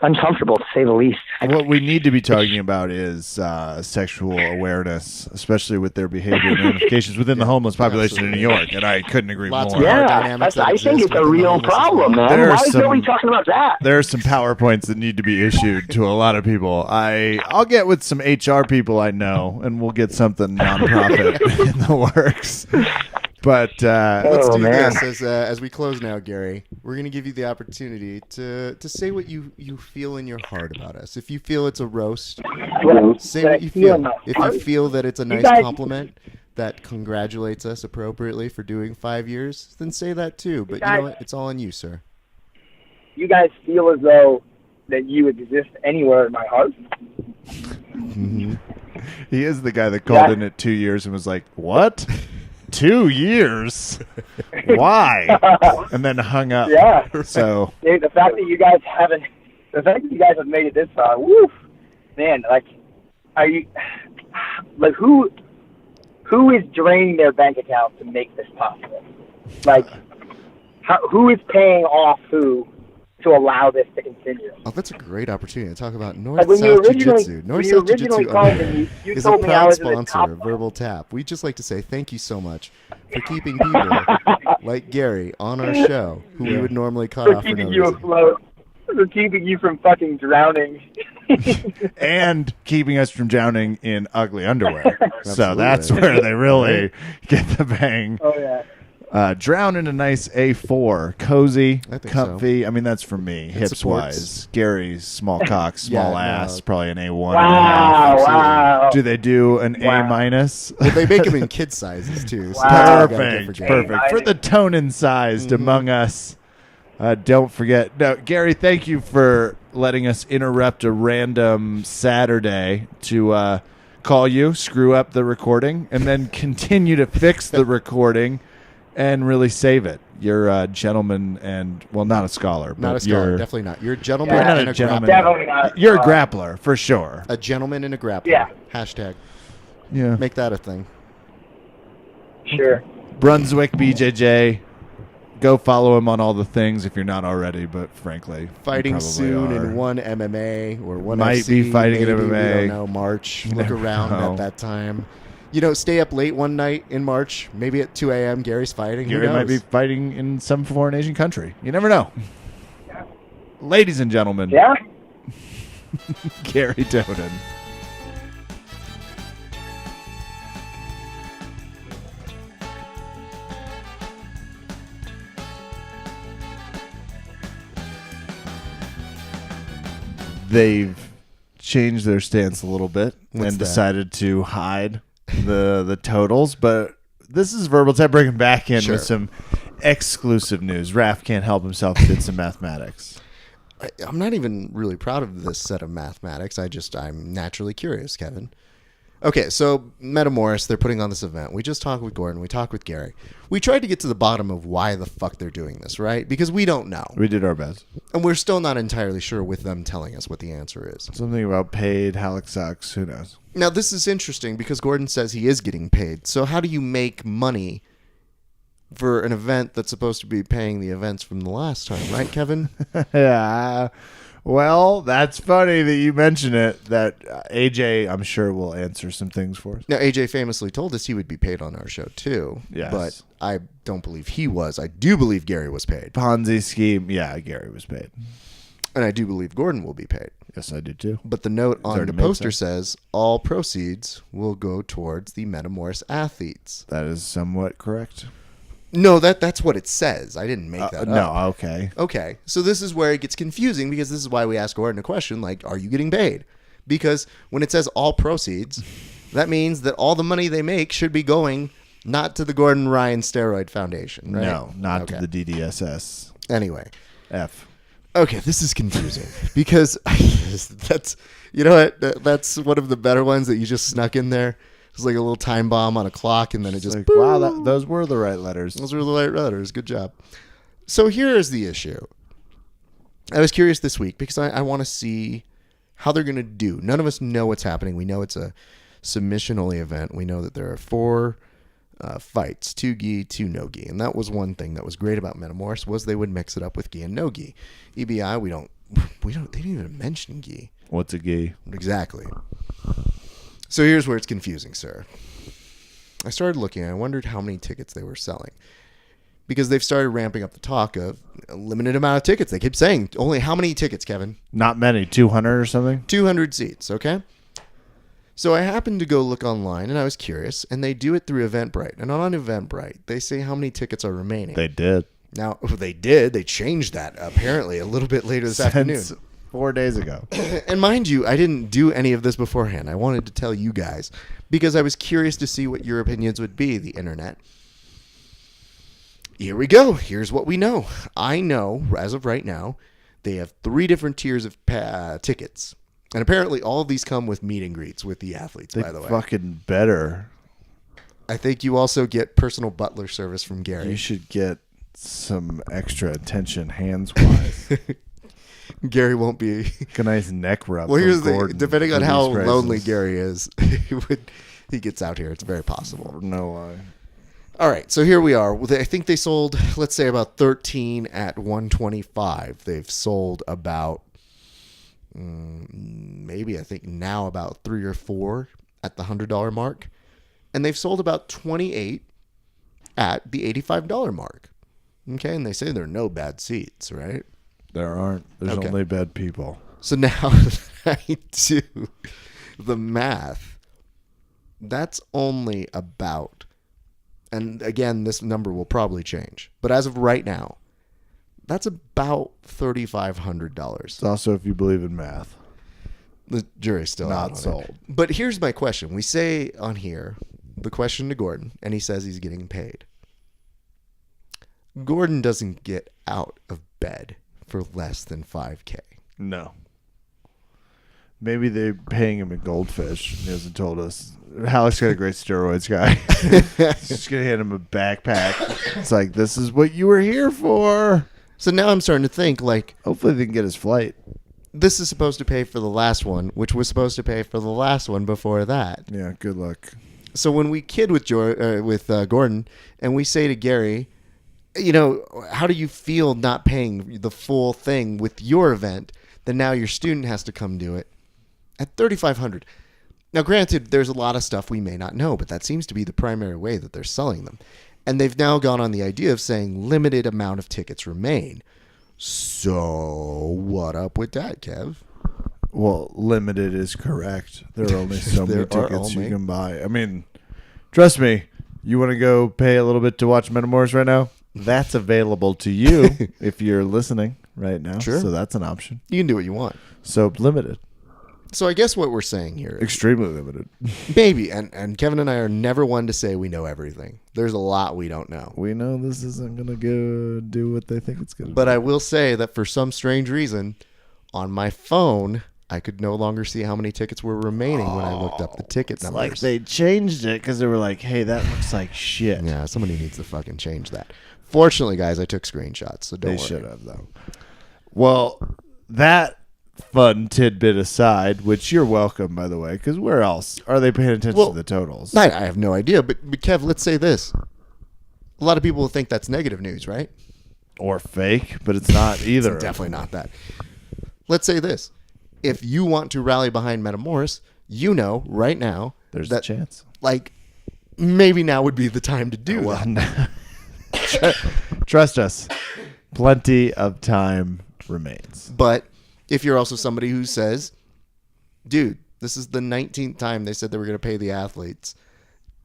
Uncomfortable, to say the least. What we need to be talking about is sexual awareness, especially with their behavior and ramifications within the homeless population in New York, and I couldn't agree more. Yeah, I think it's a real problem, man. Why is nobody talking about that? There are some PowerPoints that need to be issued to a lot of people. I'll get with some HR people I know, and we'll get something nonprofit in the works. But let's do this as we close now, Gary. We're going to give you the opportunity to say what you feel in your heart about us. If you feel it's a roast, say what you feel. If you feel that it's a nice compliment that congratulates us appropriately for doing 5 years, then say that too. But you know what? It's all on you, sir. You guys feel as though that you exist anywhere in my heart? Mm-hmm. He is the guy that called in at 2 years and was like, "What? 2 years? Why?" And then hung up. Yeah. So the fact that you guys have made it this far, woof, man. Like, are you? Like, who is draining their bank account to make this possible? Like, who is paying off who to allow this to continue? Oh, that's a great opportunity to talk about North-South Jiu-Jitsu. North-South Jiu-Jitsu is a proud sponsor of Verbal Tap. We'd just like to say thank you so much for keeping people like Gary on our show, who we would normally cut off for no reason. Afloat. For keeping you from fucking drowning. And keeping us from drowning in ugly underwear. So that's where they really get the bang. Oh, yeah. Drown in a nice A4, cozy, comfy. So. I mean, that's for me, hips-wise. Gary's small cock, small ass, probably an A1. Wow. Do they do an A minus? Well, they make them in kid sizes, too. So Perfect. For the Tonon-sized among us. Don't forget. No, Gary, thank you for letting us interrupt a random Saturday to call you, screw up the recording, and then continue to fix the recording. And really save it. You're a gentleman and, well, not a scholar. Not a scholar, definitely not. You're a gentleman and a grappler. Definitely not. You're a grappler, for sure. A gentleman and a grappler. Yeah. Hashtag. Yeah. Make that a thing. Sure. Brunswick BJJ. Go follow him on all the things if you're not already, but frankly, fighting soon are. In one MMA or one Might FC, be fighting in MMA. We don't know. March. Look around at that time. You know, stay up late one night in March, maybe at 2 a.m. Gary's fighting. Gary might be fighting in some foreign Asian country. You never know. Yeah. Ladies and gentlemen. Yeah. Garry Tonon. They've changed their stance a little bit and decided to hide the totals, but this is Verbal Tap bringing back in with some exclusive news. Raph can't help himself, did some mathematics. I'm not even really proud of this set of mathematics. I'm naturally curious, Kevin. Okay, so Metamoris, they're putting on this event. We just talked with Gordon. We talked with Gary. We tried to get to the bottom of why the fuck they're doing this, right? Because we don't know. We did our best. And we're still not entirely sure with them telling us what the answer is. Something about paid, Halleck sucks, who knows? Now, this is interesting because Gordon says he is getting paid. So how do you make money for an event that's supposed to be paying the events from the last time, right, Kevin? Yeah. Well, that's funny that you mention it. That AJ, I'm sure, will answer some things for us. Now, AJ famously told us he would be paid on our show, too. Yes. But I don't believe he was. I do believe Gary was paid. Ponzi scheme. Yeah, Gary was paid. And I do believe Gordon will be paid. Yes, I do too. But the note on the already made poster sense. says all proceeds will go towards the Metamoris athletes. That is somewhat correct. No, that's what it says. I didn't make that up. No, okay. Okay, so this is where it gets confusing because this is why we ask Gordon a question like, are you getting paid? Because when it says all proceeds, that means that all the money they make should be going not to the Gordon Ryan Steroid Foundation, right? No, not Okay. to the DDSS. Anyway. F. Okay, this is confusing because that's, you know what, that's one of the better ones that you just snuck in there. It's like a little time bomb on a clock, and then it just Like, wow, those were the right letters. Those were the right letters. Good job. So here is the issue. I was curious this week because I want to see how they're going to do. None of us know what's happening. We know it's a submission-only event. We know that there are 4 fights, 2 gi, 2 no gi. And that was one thing that was great about Metamoris was they would mix it up with gi and no gi. EBI, they didn't even mention gi. What's a gi? Exactly. So here's where it's confusing, sir. I started looking and I wondered how many tickets they were selling. Because they've started ramping up the talk of a limited amount of tickets. They keep saying, only how many tickets, Kevin? Not many. 200 or something? 200 seats, okay? So I happened to go look online and I was curious, and they do it through Eventbrite. And on Eventbrite, they say how many tickets are remaining. They did. Now, they did. They changed that apparently a little bit later this afternoon. 4 days ago. And mind you, I didn't do any of this beforehand. I wanted to tell you guys because I was curious to see what your opinions would be, the internet. Here we go. Here's what we know. I know, as of right now, they have 3 different tiers of tickets. And apparently all of these come with meet and greets with the athletes, They by the way. fucking better. I think you also get personal butler service from Gary. You should get some extra attention hands-wise. Gary won't be... A nice neck rub. Well, here's from the Gordon depending on for how these prices. lonely Gary is, he gets out here. It's very possible. No lie. All right, so here we are. I think they sold, let's say, about 13 at 125. They've sold about maybe I think now about 3 or 4 at the $100 mark, and they've sold about 28 at the $85 mark. Okay, and they say there are no bad seats, right? There aren't. There's Okay. only bad people. So now that I do the math, that's only about, and again, this number will probably change, but as of right now, that's about $3,500. It's also if you believe in math. The jury's still out Not on it. sold. But here's my question. We say on here, the question to Gordon, and he says he's getting paid. Gordon doesn't get out of bed for less than $5K. No. Maybe they're paying him a goldfish. He hasn't told us. Halleck's got a great steroids guy. He's just going to hand him a backpack. It's like, this is what you were here for. So now I'm starting to think, like, Hopefully they can get his flight. this is supposed to pay for the last one, which was supposed to pay for the last one before that. Yeah, good luck. So when we kid with Gordon and we say to Gary, you know, how do you feel not paying the full thing with your event? Then now your student has to come do it at $3,500. Now, granted, there's a lot of stuff we may not know, but that seems to be the primary way that they're selling them. And they've now gone on the idea of saying limited amount of tickets remain. So what up with that, Kev? Well, limited is correct. There are only so many There are tickets you only- can buy. I mean, trust me, you want to go pay a little bit to watch Metamoris right now? That's available to you if you're listening right now. Sure. So that's an option. You can do what you want. So limited. So I guess what we're saying here is Extremely limited. maybe, and Kevin and I are never one to say we know everything. There's a lot we don't know. We know this isn't going to go do what they think it's going to But do. I will say that for some strange reason, on my phone, I could no longer see how many tickets were remaining when I looked up the ticket It's numbers. like they changed it because they were like, hey, that looks like shit. Yeah, somebody needs to fucking change that. Fortunately, guys, I took screenshots, so don't They worry. should have, though. Well, that fun tidbit aside, which you're welcome, by the way, because where else are they paying attention to the totals? I have no idea, but Kev, let's say this. A lot of people will think that's negative news, right? Or fake, but it's not either. It's definitely not that. let's say this. If you want to rally behind Metamoris, you know right now There's that, a chance. like, maybe now would be the time to do that. Trust us. Plenty of time remains. But if you're also somebody who says, dude, this is the 19th time they said they were going to pay the athletes,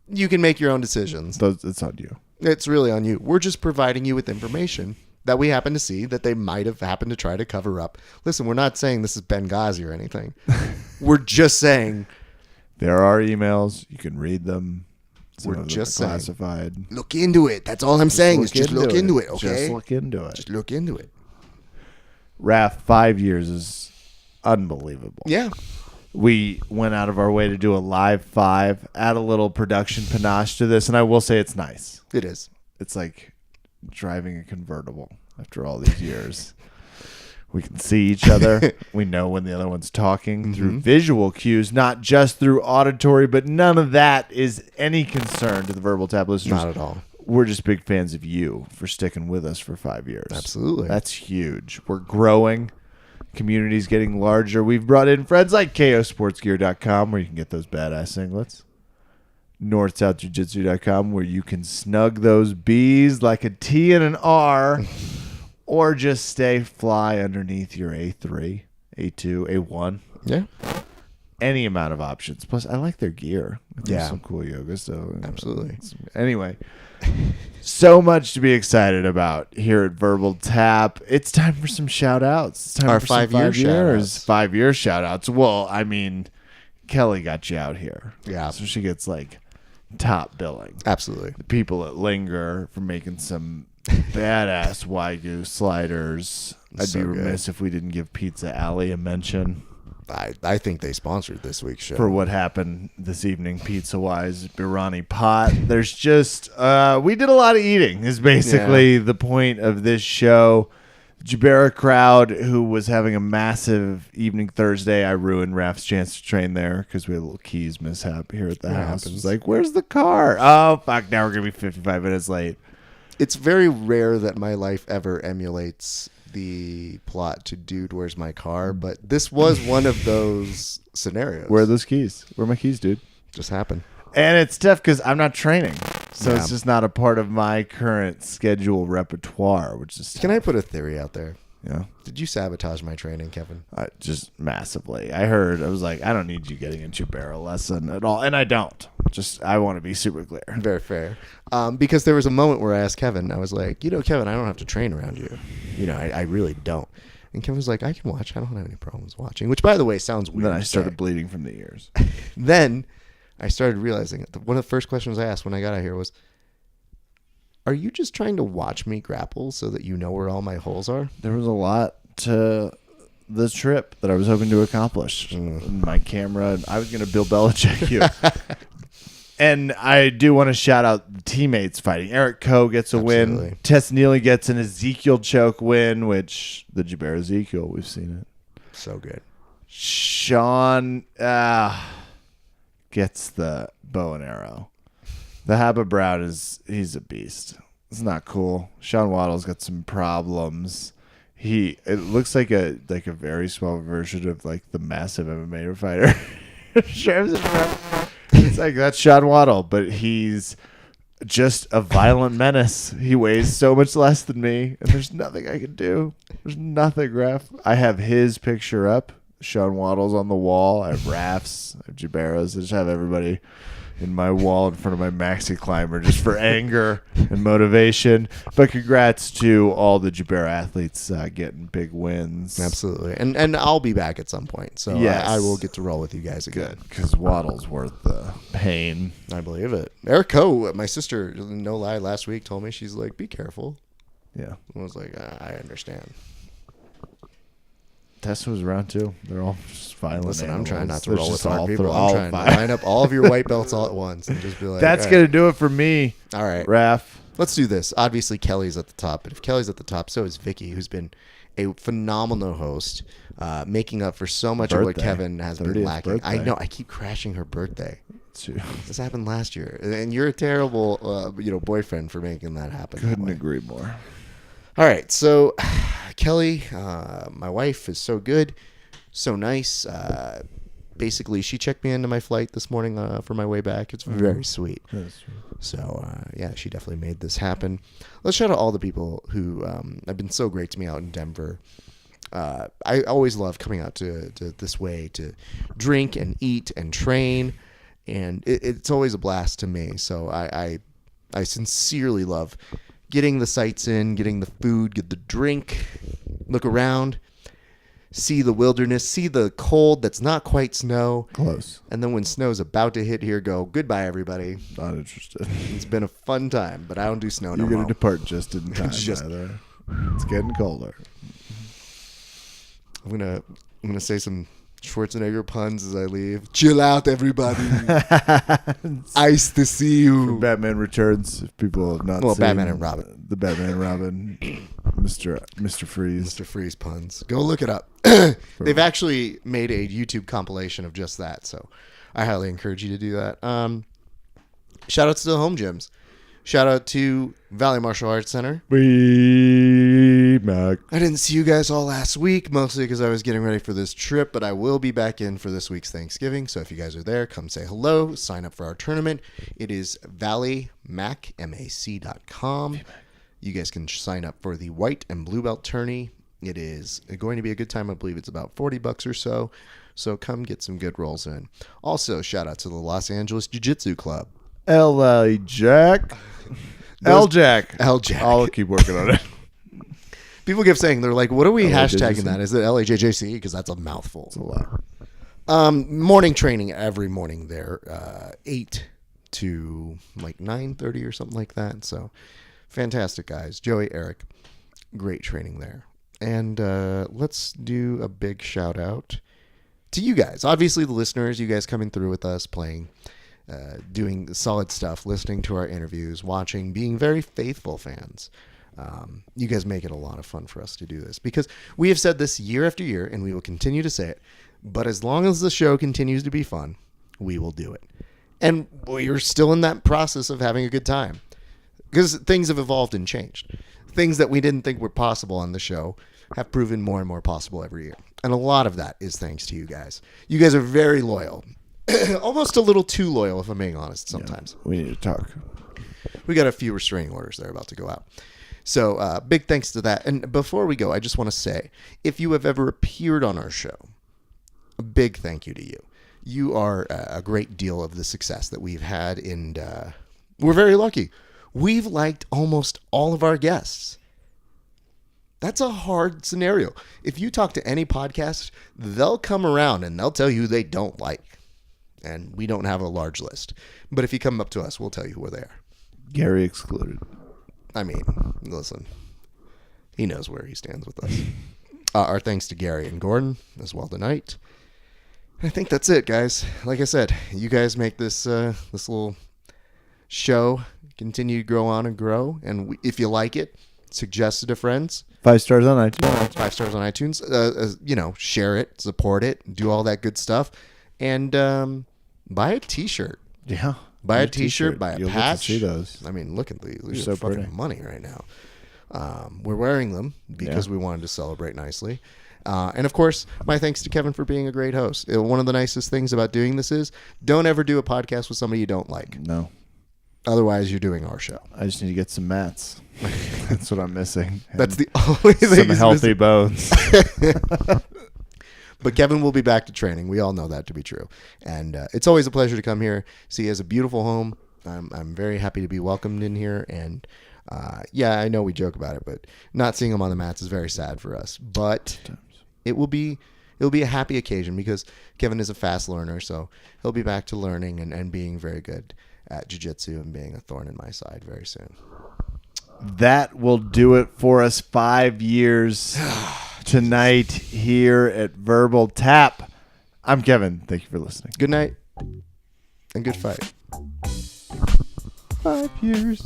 you can make your own decisions. It's on you. It's really on you. We're just providing you with information that we happen to see that they might have happened to try to cover up. Listen, we're not saying this is Benghazi or anything. We're just saying There are emails. You can read them. Some We're of them just are saying. classified. look into it. That's all I'm saying is just look into it, okay? Just look into it. Just look into it. Raph, 5 years is unbelievable. Yeah. We went out of our way to do a live 5, add a little production panache to this, and I will say it's nice. It is. It's like driving a convertible after all these years. We can see each other. We know when the other one's talking through visual cues, not just through auditory, but none of that is any concern to the Verbal Tap listeners. Not at all. We're just big fans of you for sticking with us for 5 years. Absolutely. That's huge. We're growing. Community's getting larger. We've brought in friends like KOSportsgear.com where you can get those badass singlets. NorthSouthJujitsu.com where you can snug those B's like a T and an R or just stay fly underneath your A3, A2, A1. Yeah. Any amount of options. Plus, I like their gear. There's Yeah. some cool yoga. So Absolutely. Anyway, so much to be excited about here at Verbal Tap. It's time for some shout outs. It's time Our for some 5 year shout-outs. 5 year shout outs. Well, I mean, Kelly got you out here. Yeah. So she gets like top billing. Absolutely. The people at Linger for making some badass Wagyu sliders. I'd So be good. remiss if we didn't give Pizza Alley a mention I think they sponsored this week's show. for what happened this evening pizza wise. Birani Pot. There's just we did a lot of eating is basically the point of this show. Jabera crowd who was having a massive evening Thursday. I ruined Raph's chance to train there because we had a little keys mishap here at the house. It was like, where's the car? Oh fuck, now we're gonna be 55 minutes late. It's very rare that my life ever emulates the plot to Dude, Where's My Car? But this was one of those scenarios. Where are those keys? Where are my keys, dude? Just happened. And it's tough because I'm not training. So Yeah. it's just not a part of my current schedule repertoire, which is Can I put a theory out there? yeah. Did you sabotage my training, Kevin? Just massively. I was like, I don't need you getting a Jubera lesson at all. And I don't. Just, I want to be super clear. Very fair. Because there was a moment where I asked Kevin, I was like, Kevin, I don't have to train around you. I really don't. And Kevin was like, I can watch. I don't have any problems watching. Which, by the way, sounds And weird. then I to started say. bleeding from the ears. Then I started realizing one of the first questions I asked when I got out here was, are you just trying to watch me grapple so that you know where all my holes are? There was a lot to the trip that I was hoping to accomplish. My camera, I was going to Bill Belichick you. And I do want to shout out the teammates fighting. Eric Coe gets a Absolutely. win. Tess Neely gets an Ezekiel choke win, which the Jabera Ezekiel, we've seen it. So good. Sean gets the bow and arrow. The Habba Brown he's a beast. It's not cool. Sean Waddle's got some problems. It looks like a very small version of like the massive MMA fighter. It's like that's Sean Waddle, but he's just a violent menace. He weighs so much less than me, and there's nothing I can do. There's nothing, Raph. I have his picture up. Sean Waddle's on the wall. I have Raph's. I have Jabera's. I just have everybody in my wall in front of my maxi climber just for anger and motivation. But congrats to all the Jabera athletes getting big wins. Absolutely. And I'll be back at some point. So Yes. I will get to roll with you guys again. Good, because Waddle's worth the pain. I believe it. Eric Coe, my sister, no lie, last week told me, she's like, be careful. Yeah. I was like, I understand. Tessa was around too. They're all just violent. Listen, I'm animals. trying not to There's roll with just hard all people. through- I'm all trying to vi- line up all of your white belts all at once and just be like, That's all gonna right. do it for me, All right. Raph. Let's do this. Obviously, Kelly's at the top, but if Kelly's at the top, so is Vicky, who's been a phenomenal host, making up for so much of what Birthday. Kevin has been 30th lacking. I birthday. know. I keep crashing her birthday. Too. This happened last year, and you're a terrible, boyfriend for making that happen. that Couldn't way. agree more. All right, so Kelly, my wife, is so good, so nice. Basically, she checked me into my flight this morning for my way back. It's very sweet. That's true. So, yeah, she definitely made this happen. Let's shout out all the people who have been so great to me out in Denver. I always love coming out to this way to drink and eat and train, and it's always a blast to me. So I sincerely love getting the sights in, getting the food, get the drink, look around, see the wilderness, see the cold that's not quite snow. Close. And then when snow's about to hit here, go, goodbye, everybody. Not interested. It's been a fun time, but I don't do snow no You're more. going to depart just in time. Just- either. It's getting colder. I'm gonna say some Schwarzenegger puns as I leave. Chill out, everybody. Ice to see you. Batman Returns. If people have not seen Batman and Robin. The Batman and Robin. Mr. Freeze. Mr. Freeze puns. Go look it up. They've actually made a YouTube compilation of just that, so I highly encourage you to do that. Shout out to the home gyms. Shout out to Valley Martial Arts Center. We Mac. I didn't see you guys all last week, mostly because I was getting ready for this trip, but I will be back in for this week's Thanksgiving. So if you guys are there, come say hello. Sign up for our tournament. It is valleymac.com. You guys can sign up for the white and blue belt tourney. It is going to be a good time. I believe it's about $40 or so. So come get some good rolls in. Also, shout out to the Los Angeles Jiu-Jitsu Club. L.A. Jack. L-Jack. L-Jack. I'll keep working on it. People keep saying, they're like, what are we LAJJC? hashtagging that? Is it LAJJC? Because that's a mouthful. It's a lot. Morning training every morning there, 8 to like 9:30 or something like that. So fantastic guys. Joey, Eric, great training there. And let's do a big shout out to you guys. Obviously the listeners, you guys coming through with us, playing, doing solid stuff, listening to our interviews, watching, being very faithful fans. You guys make it a lot of fun for us to do this because we have said this year after year and we will continue to say it. But as long as the show continues to be fun, we will do it. And we're still in that process of having a good time because things have evolved and changed. Things that we didn't think were possible on the show have proven more and more possible every year. And a lot of that is thanks to you guys. You guys are very loyal. Almost a little too loyal, if I'm being honest, sometimes. Yeah, we need to talk. We got a few restraining orders that are about to go out. So big thanks to that. And before we go, I just want to say, if you have ever appeared on our show, a big thank you to you. You are a great deal of the success that we've had, and we're very lucky. We've liked almost all of our guests. That's a hard scenario. If you talk to any podcast, they'll come around and they'll tell you who they don't like. And we don't have a large list. But if you come up to us, we'll tell you who they are. Gary excluded. I mean, listen, he knows where he stands with us. Our thanks to Gary and Gordon as well tonight. I think that's it, guys. Like I said, you guys make this this little show continue to grow on and grow. And if you like it, suggest it to friends. 5 stars on iTunes. 5 stars on iTunes. Share it, support it, do all that good stuff. And buy a t-shirt. Yeah. Buy a t-shirt, buy a You'll patch. Get to see those. I mean, look at these so are fucking pretty. money right now. We're wearing them because we wanted to celebrate nicely. And of course, my thanks to Kevin for being a great host. One of the nicest things about doing this is don't ever do a podcast with somebody you don't like. No. Otherwise, you're doing our show. I just need to get some mats. That's what I'm missing. That's the only thing. Some he's healthy missing. bones. But Kevin will be back to training. We all know that to be true. And it's always a pleasure to come here. See, he has a beautiful home. I'm very happy to be welcomed in here. And yeah, I know we joke about it, but not seeing him on the mats is very sad for us. But it'll be a happy occasion because Kevin is a fast learner. So he'll be back to learning and being very good at jiu-jitsu and being a thorn in my side very soon. That will do it for us. 5 years tonight here at Verbal Tap. I'm Kevin. Thank you for listening. Good night and good fight. 5 years.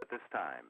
At this time,